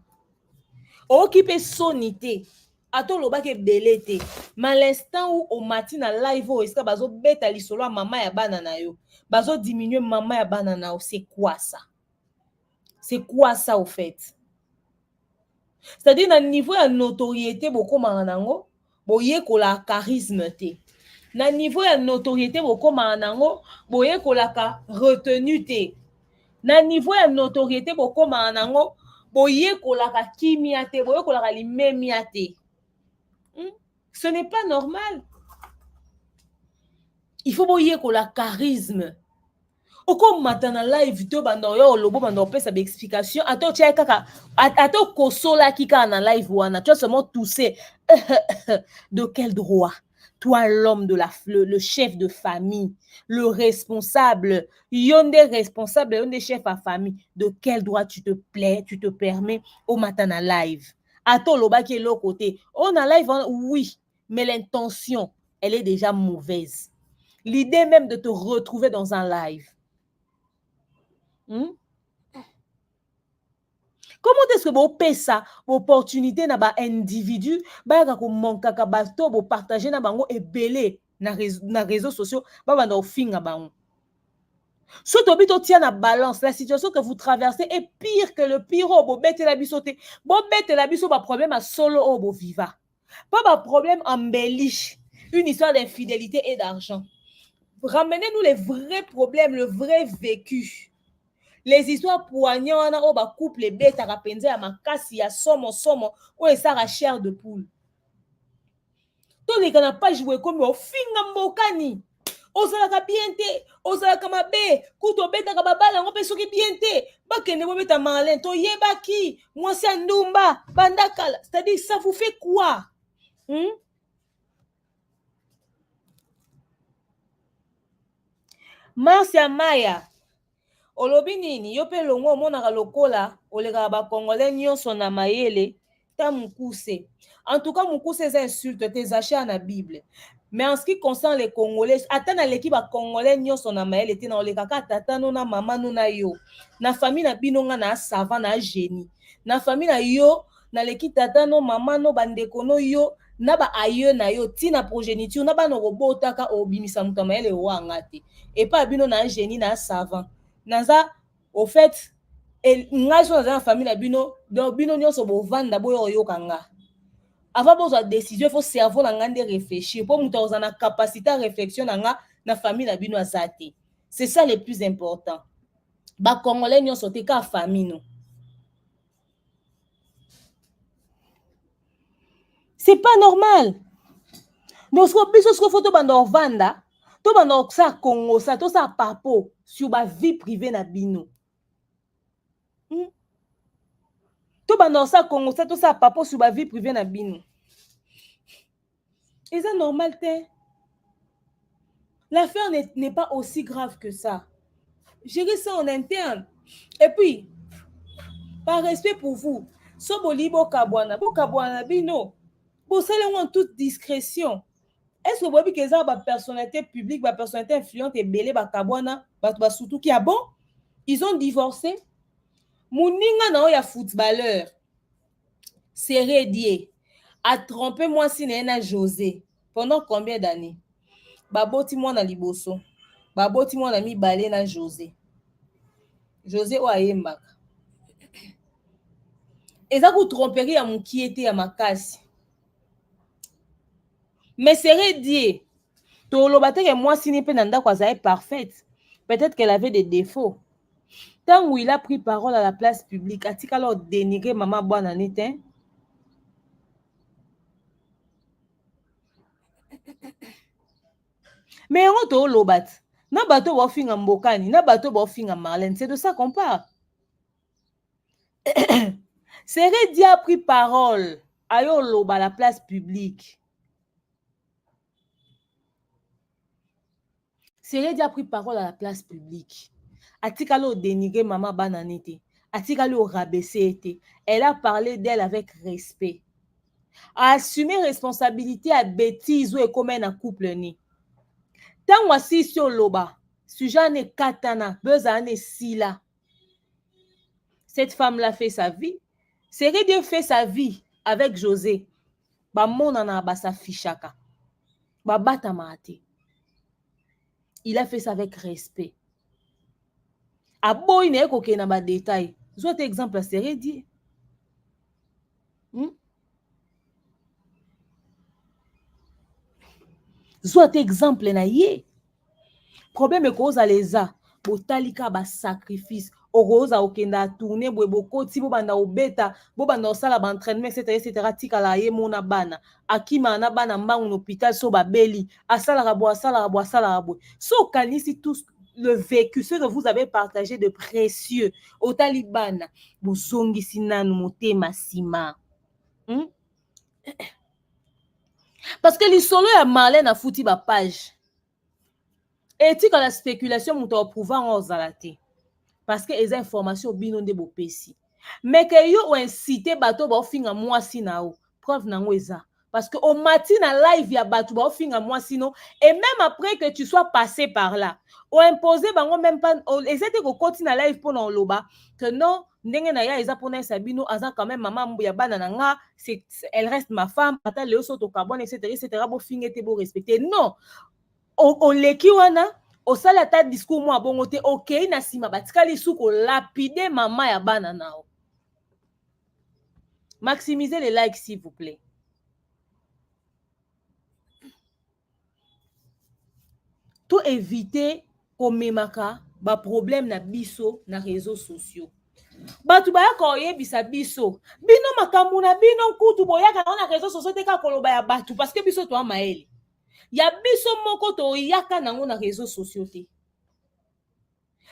okipe sonité ato loba ke belete mais l'instant où au matin na live o eska bazo beta lisolo mama ya bana na yo bazo diminuer mama ya bana na yo c'est quoi ça au fait? C'est-à-dire na niveau ya notoriété bokoma nango boye ko la charisme te na niveau ya notoriété bokoma nango boye ko la ka retenu te na niveau ya notoriété bokoma nango boye kolaka kimia te boye kolaka limemia te. Ce n'est pas normal. Il faut boye kolaka charisme. Oko matana live to bando yo lobo bando pesa be explication ato tia kaka ato kosola kika na live wana tu as seulement tousser de quel droit? Toi, l'homme de le chef de famille, le responsable, yonde responsable, yonde chef à famille, de quel droit tu te permets au matin à live? Attends, l'oba qui est l'autre côté. On a live, oui, mais l'intention, elle est déjà mauvaise. L'idée même de te retrouver dans un live. Comment est-ce que vous payez ça, opportunité na ba individu, ba ka ko monkaka bato bo partager na bango et belé na réseaux sociaux, ba banda ofinga bango. Soto bito tient na balance, la situation que vous traversez est pire que le pire bo bete la bisoté. Bo bete la biso ba problème à solo o bo viva. Pas ba problème embellish, une histoire d'infidélité et d'argent. Ramenez-nous les vrais problèmes, le vrai vécu. Les histoires poignantes au bas couple bête à rapenzer à ma casse ya somo ou ça chair de poule. Tous les gars n'a pas joué comme au finga mbokani. Ozalaka bien te, ozalaka mabe, kuto beta ka babala ngo pe soki bien te. Ba kende bo beta Marlène to yebaki, moi c'est ndumba, bandakala. C'est-à-dire ça vous fait quoi? Marcia Maya olobi nini yo pe longo monaka lokola olega ba congolais nyonso na mayele ta mukuse. En tout cas mukuse c'est insulte tes achats na Bible. Mais en ce qui concerne les congolais atana l'équipe ba congolais nyonso na mayele te na olega ka tata no na mama no na yo. Na famille na binonga na savant na génie. Na famille na yo na l'équipe tata no mama no bandeko no yo na ba aye na yo tina progéniture na ba no robotaka obimisa mutu mayele wanga te. Et pas bino na génie na savant. Naza au fait ngai so na famille na bino donc bino nyonso bo vanda boyo yokanga avant besoin décision il faut cerveau na ngande réfléchir pour mutu ozana capacité à réflexion na famille na bino azate. C'est ça le plus important. Ba congolais nyonso te ka famille no. C'est pas normal. Donc ce que photo bando vanda to bando ça Congo ça to ça papo sur ba vie privée na bino. To banosa Congo ça to ça papa sur ba vie privée na bino. Et ça normal te. L'affaire n'est pas aussi grave que ça. Gérer ça en interne. Et puis par respect pour vous, so bolibo kabwana bino. Pour ça en toute discrétion. Est-ce que vous voyez que ça ba personnalité publique, ba personnalité influente et belé ba kabwana, ba surtout qui a bon, ils ont divorcé. Mouninga na ya footballeur. Serré Dié a trompé moi si na José pendant combien d'années? Baboti moi na liboso. Baboti moi na mi balé na José. José o ayembaka. Eza ku tromperie ya mukiete ya makasi. Mais Serré Dié to lobate que moi si ni pe nanda kwa zae parfaite. Peut-être qu'elle avait des défauts. Tant où il a pris parole à la place publique, a-t-il alors dénigré maman Bwana Nete? Mais on to lobat. Na bato ba finga mbokani, na bato ba finga Marlène, c'est de ça qu'on parle. Serré Dia a pris parole à yo loba la place publique. Serré Dia a pris parole à la place publique. A-t-il dénigré maman Bananete? A-t-il rabaissé? Elle a parlé d'elle avec respect. A assumé responsabilité à bêtise ou est comme un couple ni. Tant voici sur loba, sujet ne katana, bezane sila. Cette femme-là fait sa vie. Serré Dieu fait sa vie avec José. Ba monana ba sa fichaka. Ba batamate. Il a fait ça avec respect. A boy ne koke na ba détail. Soit exemple à Serré Dieu. Soit exemple na ye. Problème est cause à leza. Botalika ba sacrifice. Oroza okenda tourner bwe bokoti bo banda obeta, bo banda osala ba entraînement etc. tika la ye mona bana. Akima na bana mbangu na hôpital so ba beli. Asala rabo. So kanisi tous le vécu, ce que vous avez partagé de précieux au Talibana. Bozongi sinanu motema sima. Parce que les solo ya Marlène a foutu ba page. Et tu la spéculation mouta au pouvoir en zalate. Parce que les informations bino de bo pesi. Mais que yo ou incité bato ba finga moi sinao. Preuve nango eza. Parce que au matin na live ya bato ba finga moi sino et même après que tu sois passé par là, ou imposé bango même pas les étaient ko continue na live pour non loba que non ndenge na ya eza pona sabino aza quand même maman mbu ya bana nga c'est elle reste ma femme ata le soto carbone etc. bo finga te bo respecter non o leki wana o sala ta discours mo abongo te OK na sima batikali suko lapide maman ya bana nao. Maximisez les likes s'il vous plaît. Tout éviter komemaka ba problème na biso na réseaux sociaux. Batu ba ko yebisa biso. Bino makambu na bino kutu boyaka na réseaux sociaux te ka koloba ya batu parce que biso to amaeli. Ya biso moko to yaka nango na réseaux sociaux te.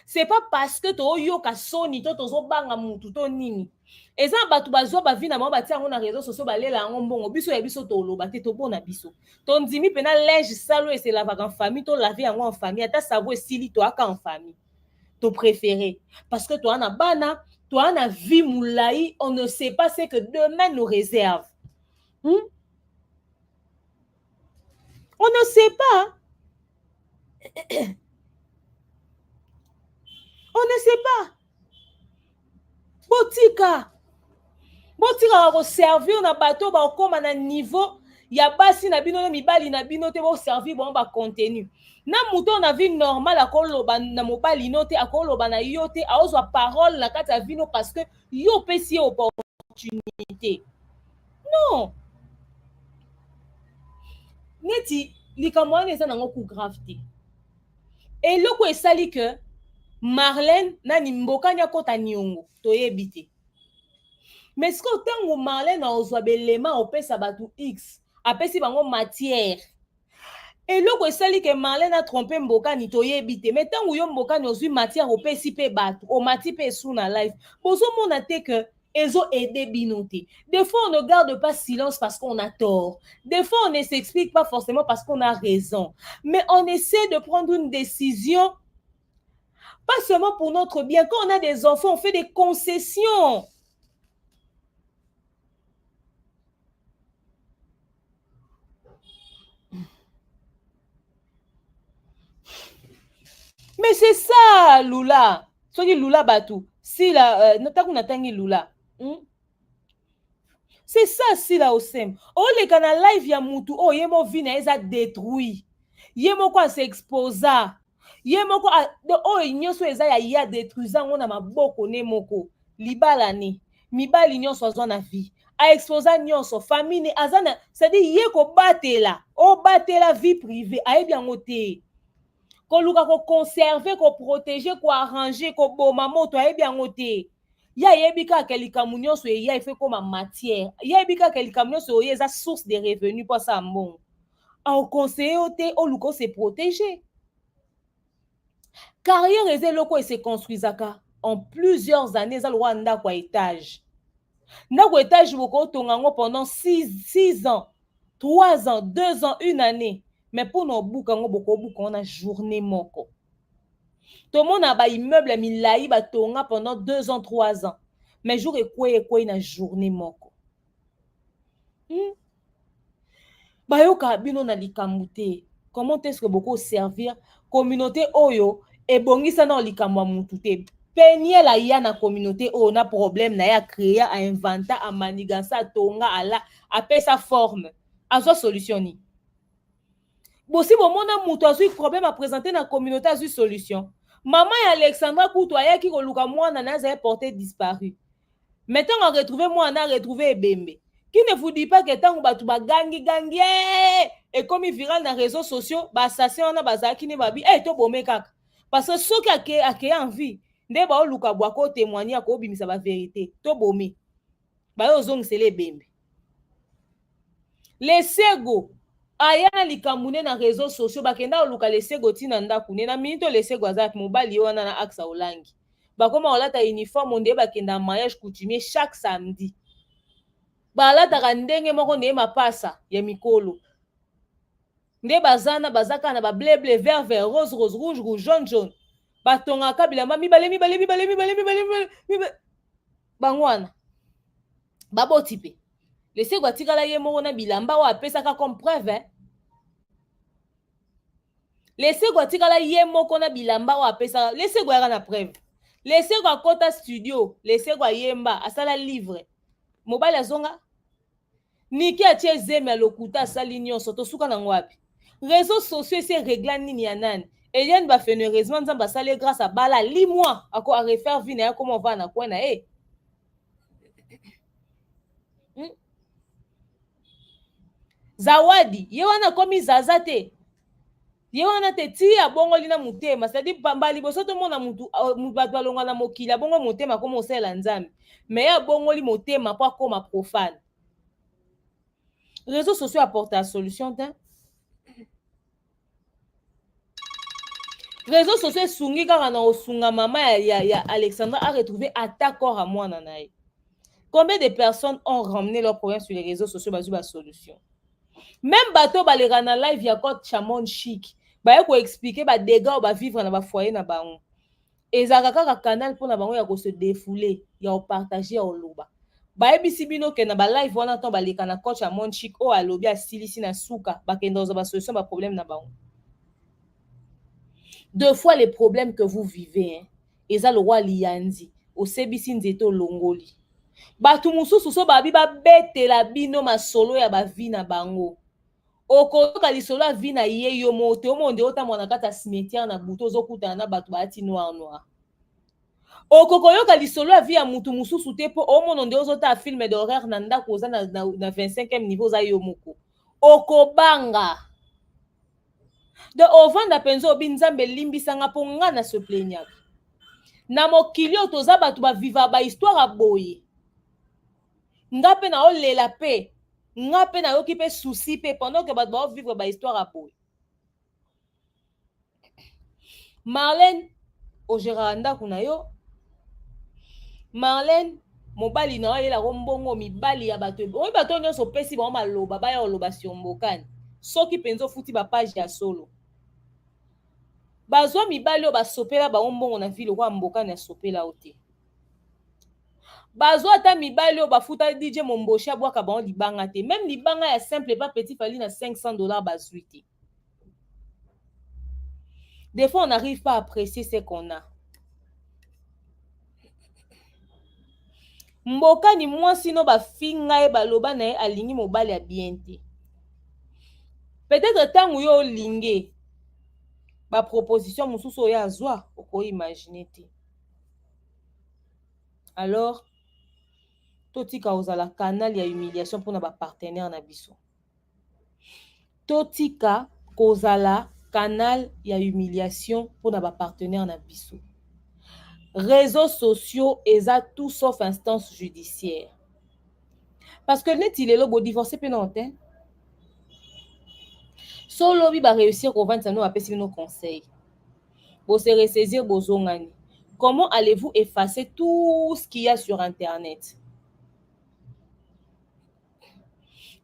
C'est pas parce que to yoka soni to tozo banga mutu to nini. Eza batu bazwa ba vina mo batia ngo na réseaux sociaux balela ngo mbongo biso ya biso to loba te to bona biso. To ndimi pena linge salo et c'est la vague en famille to laver ngo en famille ata savo sili to aka en famille. To préféré parce que toi na bana, toi na vie moulai, on ne sait pas ce que demain nous réserve. On ne sait pas. On ne sait pas. Botika va servir na bateau ba okoma na niveau ya basi na bino na mibali na bino te ba servir bon ba contenu. Na muto na vie normale akoloba na mobali no te akoloba na yo te aozwa parole na kati ya vino parce que yo pesi opportunité. Non. Neti likamwana eza nango ku gravité. Et loko esali que Marlène nani mbokanya kota niongo toyebite. Mais ce que tango Marlène a ozwa belema opesa batu X apesi bango matière. Et loko esali que Marlène a trompé mbokani toyebite. Mais tango yo mbokani ozwi matière opesi pe batu o mati pe sous na life. Bozo mona te que Ils ont aidé Binoté. Des fois, on ne garde pas silence parce qu'on a tort. Des fois, on ne s'explique pas forcément parce qu'on a raison. Mais on essaie de prendre une décision, pas seulement pour notre bien. Quand on a des enfants, on fait des concessions. Mais c'est ça, Lula. Soki Lula Batou. Si la, notakungi Lula. C'est ça, si la osem. Oh, les canaux live ya mutu. Oh, yemo vina eza détruit. Yemo kwa se exposa. Yemo kwa, oh, nyoso eza ya détruisant. On a ma boko ne moko. Libala ni. Mibali nyonso azwa na vie. A exposa nyonso. Famille azana. C'est-à-dire, yeko batela. Oh, batela vie privée. Aye bien ngote. Ko luka ko conserver, ko protéger, ko arranger, ko boma moto. Aye bien ngote. Ya yebika kelika munyoso e ya fait comme matière. Ya yebika kelika munyoso e za source de revenus pour ça bon. Au conseiller au luko se protéger. Carrière eze loko e se construisaka en plusieurs années za Rwanda kwa étage. Ndako étage boko tongango pendant 6 ans, 3 ans, 2 ans, 1 année. Mais pour no buka ngo boko buka on a journée moko. Tout le monde a ba immeuble milai ba tonga pendant 2 ans, 3 ans. Mais jour et quoi na journée moko. Bayoka bino na likamute. Comment est-ce que beaucoup servir communauté oyo et bongisa na likamwa mutute. Peigner la ya na communauté o na problème na ya créer a inventer a manigansa tonga ala a pe sa forme. A so solution ni. Bon si bon mona mutu a eu problème à présenter na communauté a eu solution. Maman et Alexandra Koutoya qui koluka mwana na za porté disparu. Maintenant on a retrouvé moi on a retrouvé Ebembe. Qui ne vous dit pas que tant batu ba gangi et comme il viral dans les réseaux sociaux ba assassin on a bazaki ne babi to bomé kaka parce que ceux qui a envie nde ba luka boako témoigner ko bimisa ba vérité to bomé ba ozong c'est les Ebembe. Les sego aya na likamune na réseaux sociaux ba kenda luka les sego tina ndaku ne na minito les sego azaki mobali wana na aksa olangi ba koma olata uniforme onde ba kenda mariage coutumier chaque samedi balata ndenge moko ne mapasa ya mikolo nde bazana bazaka na ba bleu bleu vert vert rose rose rouge rouge jaune jaune batonga bilamba mibale bangwana baboti pe lese kwa tikala ye moko na bilamba wa pesaka comme preuve lese kwa tikala ye moko na bilamba wa pesaka lese kwa na preuve lese kwa kota studio lese kwa yemba asala livre mobile azonga niki atie zeme lokuta asali nyonso tosuka na ngwapi réseaux sociaux c'est régla nini ya nani Eliane ba fait heureusement nzamba sale grâce à bala li mois ako a refaire vie na comment va na kwa na zawadi ye wana komi zazate ye wana te tia bongo lina mutema c'est-à-dire bambali boso to mona mutu bato balonga na mokila bongo mutema comme osela nzambe mais ya bongo li mutema po akoma profane. Réseaux sociaux apportent la solution. Réseaux sociaux sungi kaka na osunga mama ya Alexandra a retrouvé attaquant à moi nanaï. Combien de personnes ont ramené leurs problèmes sur les réseaux sociaux bazu ba solution. Même bateau balera na live ya Côte Chamon chic. Ba ko expliquer ba dégâts ba vivre na ba foyer na bango. Ezaka kaka canal pour na bango ya ko se défouler, ya o partager ya o loba. Baebisi bino ke na ba live wana to baleka na coach ya Monchik o alobi asilisi na suka bakenda za ba solution ba problème na bango. Deux fois les problèmes que vous vivez eza le roi lianzi o sebisi nzeto longoli. Batu mususu so babi ba betela bino masolo ya ba vie na bango. Okoyoka lisolo ya vie na ye yo mote o monde otamona kata cimetière na buto zokutana na batu baati noir noir. Okokoyoka lisolo ya vie ya mutu mususu te po omono nde ozota film d'horreur na ndako oza na 25e niveau za yo moko okobanga de ovanda penzo obi nzambe limbisanga po nga na se plaignaka na mokili oyo toza bato baviva ba histoire aboye nga pe na olela pe nga pe na yoki pe souci pe pendant que bato baovivre ba histoire aboye. Marlène ogérera ndako na yo Marlène mobali na ye la rombongo mibali ya bato oyi bato nyonso pesi ba maloba ba ya oloba sur mbokani soki penzo futi ba page ya solo bazwa mibali o basopela ba rombongo na ville kwa mbokani ya sopela ote bazwa ata mibali o bafuta DJ Mombosha bwaka ba libanga te même libanga ya simple pas petit fali na $500 bazwi te. Des fois on n'arrive pas à apprécier ce qu'on a. Mboka ni mwasi no ba finga e baloba na e alingi mobali ya bien te. Peut-être tangu yo linge ba proposition mususu ya azwa oko imaginer te. Alors totika ozala canal ya humiliation pour na ba partenaire na biso. Totika kozala canal ya humiliation pour na ba partenaire na biso. Réseaux sociaux eza tout sauf instance judiciaire. Parce que net il est là pour divorcer penante. Solo bi ba réussir au vendre ça nous appeler nos conseils. Pour se ressaisir bozongani. Comment allez-vous effacer tout ce qu'il y a sur internet?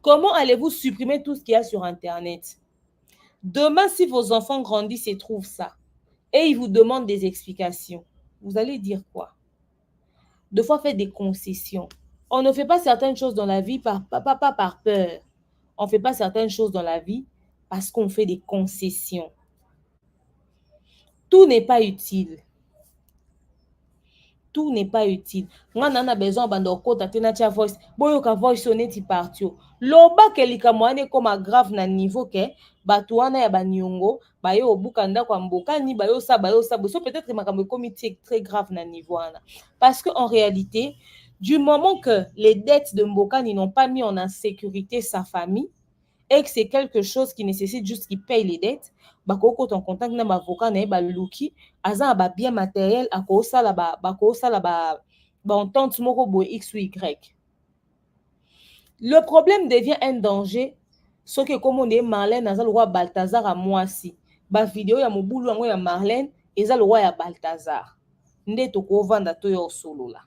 Comment allez-vous supprimer tout ce qu'il y a sur internet? Demain si vos enfants grandissent et trouvent ça et ils vous demandent des explications. Vous allez dire quoi? Deux fois faites des concessions. On ne fait pas certaines choses dans la vie pas par peur. On ne fait pas certaines choses dans la vie parce qu'on fait des concessions. Tout n'est pas utile. Tout n'est pas utile. Moi, on a besoin de voice. Boyoka voice soneti partio. Loba kelika moane comme grave na niveau ke batuana ya banyongo bayo obukanda kwa mbokani bayo sa so peut-être makambo comité très grave na niveau ana. Parce que en réalité, du moment que les dettes de mbokani n'ont pas mis en insécurité sa famille et que c'est quelque chose qui nécessite juste qu'il paye les dettes, bakoko ton contact na avocat na ba luki aza ba bien matériel akosa la ba entente moko bo x ou y. Le problème devient un danger ce que comme on est Marlène aza le roi Balthazar à Mwasi ba vidéo ya mobulu yango ya Marlène eza le roi ya Balthazar nde to ko vanda to yo solo la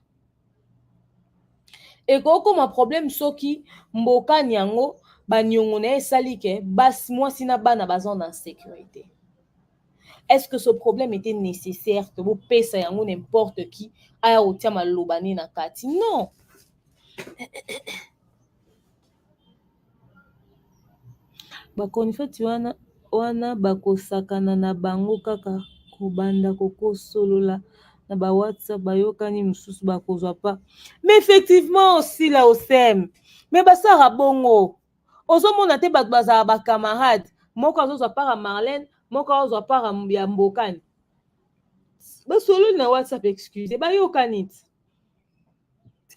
et comme un problème soki mboka nyango banyongo na esali ke bas mwasi na bana bazon en sécurité. Est-ce que ce problème était nécessaire que vous payez yango n'importe qui aya otia malobani na kati? Non. Bakoni fati wana bakosakana na bango kaka kobanda koko solola na ba WhatsApp bayokani mususu bakozwa pas. Mais effectivement aussi là au sem. Mais basara bongo. Ozomona te bat bazara ba camarade. Moko azozwa para Marlène, moko azozwa para ya mbokani. Ba solo na WhatsApp excusez, bayokanit.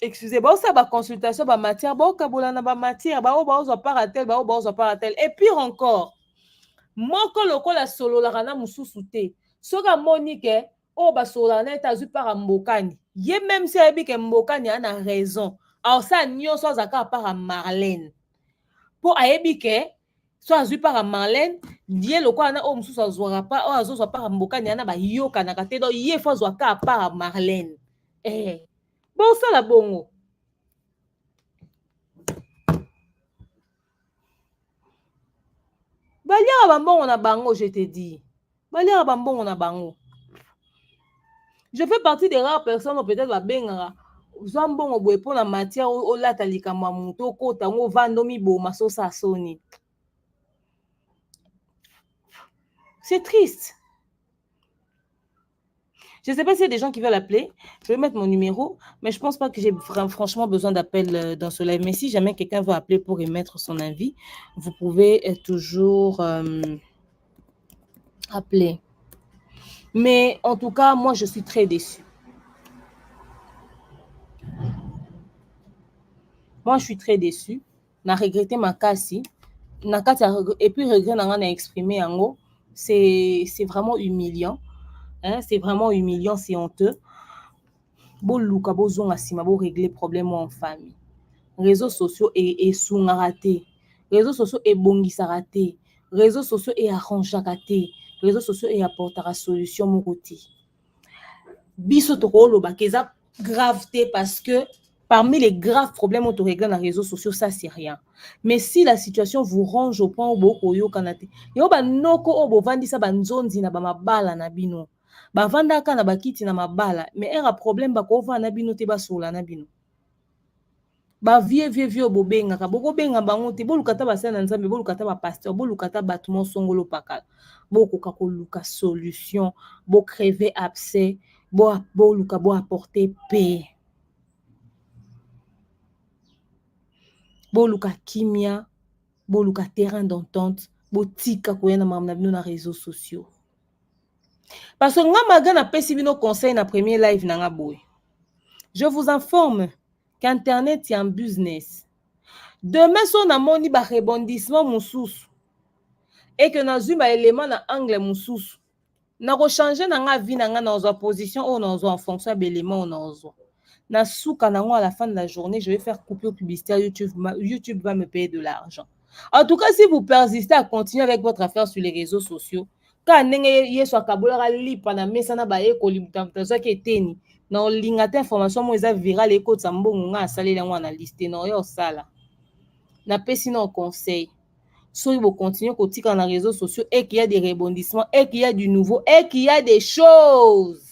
Excusez, ba ça ba consultation ba matière, ba kabola na ba matière, ba ozwa para tel, ba ozwa para tel. Et pire encore, moko lokola solo la rana mususu te. Soka Monique o ba solo na etazu para mbokani. Ye même si ebi ke mbokani ana raison. Alors ça nyonso azaka para Marlène. Pour ayebi ke so azui para Marlène die lokwa na o mususu azwara pa o azozwa para mbokani ana ba yoka na kate do ye fo azwa ka para Marlène. Bon ça la bongo. Balia bambongo na bango, je te dis. Balia bambongo na bango. Je fais partie des rares personnes peut-être la bengara. Zambongo boye pour la matière o lata likama muto ko tango vandomi bo maso sa soni. C'est triste. Je ne sais pas s'il y a des gens qui veulent appeler. Je vais mettre mon numéro, mais je ne pense pas que j'ai franchement besoin d'appel dans ce live. Mais si jamais quelqu'un veut appeler pour émettre son avis, vous pouvez toujours appeler. Mais en tout cas, moi, je suis très déçue. Moi, je suis très déçue. Na regretté ma kasi. Et puis, regret n'a exprimé en gros. C'est vraiment humiliant. Hein, c'est vraiment humiliant, c'est honteux. Bon, Luka, bon, zon asima, bon, régler problème en famille. Réseaux sociaux et sous-raté. Réseaux sociaux et bongisaraté. Réseaux sociaux et arrangearaté. Réseaux sociaux et apportera solution mon côté. Biso toko loba keza gravité parce que Parmi les graves problèmes auto-réglés dans les réseaux sociaux, ça, c'est rien. Mais si la situation vous range au point où vous kanate, yo ba noko obo vandi sa banzonzi na ba mabala na bino. Ba vanda ka na bakiti na mabala, mais un problème ba ko va na bino te ba sola na bino. Ba vieux obo benga ka boko benga bango te boluka ta ba sana nzambe boluka ta ba pasteur boluka ta ba tout songolo pakala. Boko ka ko luka solution, bo crever abcès, bo luka bo apporter paix. Boluka kimia, boluka terrain d'entente, botika koyana mamna bino na réseaux sociaux. Parce que nga magana pesi bino conseil na premier live na nga boy. Je vous informe qu'Internet est un business. Demain, si on a moni ba rebondissement moussous et que na zuma élément na angle moussous, na ko changer na nga vie na nga na ozo position ou na ozo en fonction de l'élément na ozo. Na souka nango à la fin de la journée, je vais faire coupure publicitaire. YouTube va me payer de l'argent. En tout cas, si vous persistez à continuer avec votre affaire sur les réseaux sociaux, quand nenge soit kabola lipa na mesana ba eko limutamtazo ke teni na lingata information mo eza viral eko tsambongo nga asali yango na liste na yo sala. Na pesi non conseil. So vous continuez à tika na réseaux sociaux et qu'il y a des rebondissements et qu'il y a du nouveau et qu'il y a des choses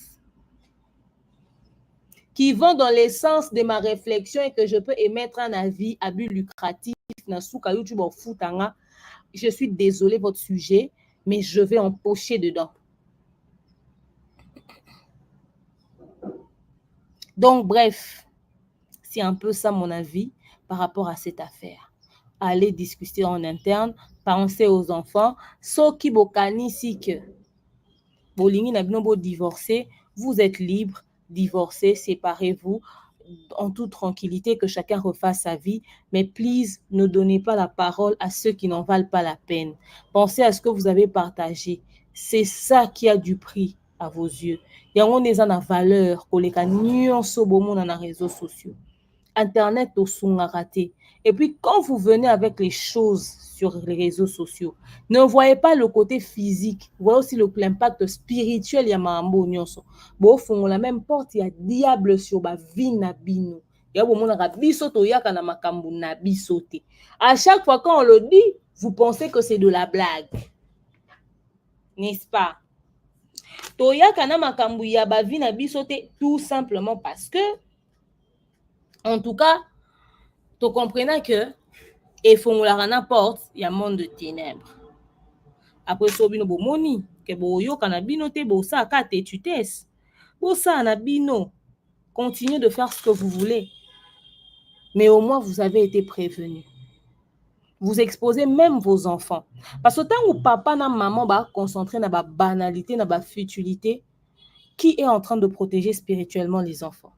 qui vont dans l'essence de ma réflexion et que je peux émettre un avis à but lucratif. Je suis désolée votre sujet, mais je vais empocher dedans. Donc, bref, c'est un peu ça mon avis par rapport à cette affaire. Allez discuter en interne, pensez aux enfants. So ki bokani si que bolingi na bino bo divorcer, vous êtes libre. Divorcez, séparez-vous en toute tranquillité, que chacun refasse sa vie. Mais please, ne donnez pas la parole à ceux qui n'en valent pas la peine. Pensez à ce que vous avez partagé. C'est ça qui a du prix à vos yeux. Il y a une valeur pour les nuances au bon monde dans les réseaux sociaux. Internet au son raté. Et puis, quand vous venez avec les choses sur les réseaux sociaux, ne voyez pas le côté physique, voyez aussi l'impact spirituel. Il y a mambo nyonso. Bon, font la même porte, il y a diable sur ba vie na bino. Il y a beaucoup de bisoto yaka na makambu na bisote. À chaque fois quand on le dit, vous pensez que c'est de la blague. N'est-ce pas? Toyaka na makambu ya ba vie na bisote tout simplement parce que en tout cas, tu comprenez que et font la n'importe, il y a un monde de ténèbres. Après ça, bino bomoni que bo yo kanabino te bo sa ka te tutesse. Bo sa na bino. Continuez de faire ce que vous voulez. Mais au moins vous avez été prévenus. Vous exposez même vos enfants. Parce que tant que papa na maman va concentrer na ba banalité, na ba futilité, qui est en train de protéger spirituellement les enfants?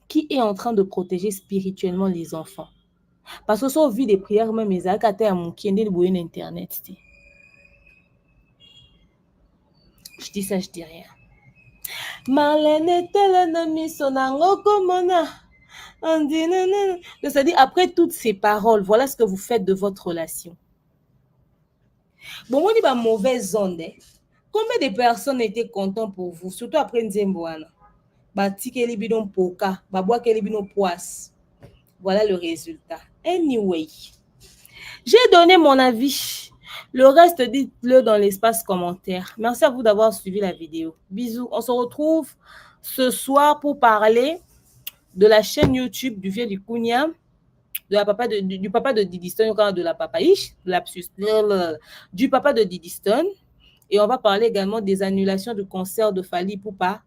Qui est en train de protéger spirituellement les enfants? Parce que ça, vie des prières, même les acateurs à mon qui est de Internet. Je dis ça, je dis rien. Marlène est-elle un ami sonango komona? C'est-à-dire, après toutes ces paroles, voilà ce que vous faites de votre relation. Bon, moi, je dis mauvaise onde. Combien de personnes étaient contentes pour vous, surtout après Nzemboana? Batikeli bidon poka, babwa keli bidon poisse. Voilà le résultat. Anyway, j'ai donné mon avis. Le reste, dites-le dans l'espace commentaire. Merci à vous d'avoir suivi la vidéo. Bisous. On se retrouve ce soir pour parler de la chaîne YouTube du vieux du Kounia, du papa de Diddy Stone, de la papaïche, du papa de Diddy Stone. Et on va parler également des annulations du concert de Fally Ipupa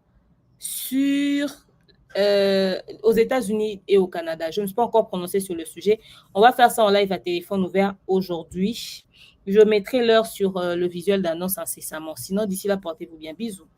aux États-Unis et au Canada. Je ne me suis pas encore prononcée sur le sujet. On va faire ça en live à téléphone ouvert aujourd'hui. Je mettrai l'heure sur le visuel d'annonce incessamment. Sinon, d'ici là, portez-vous bien. Bisous.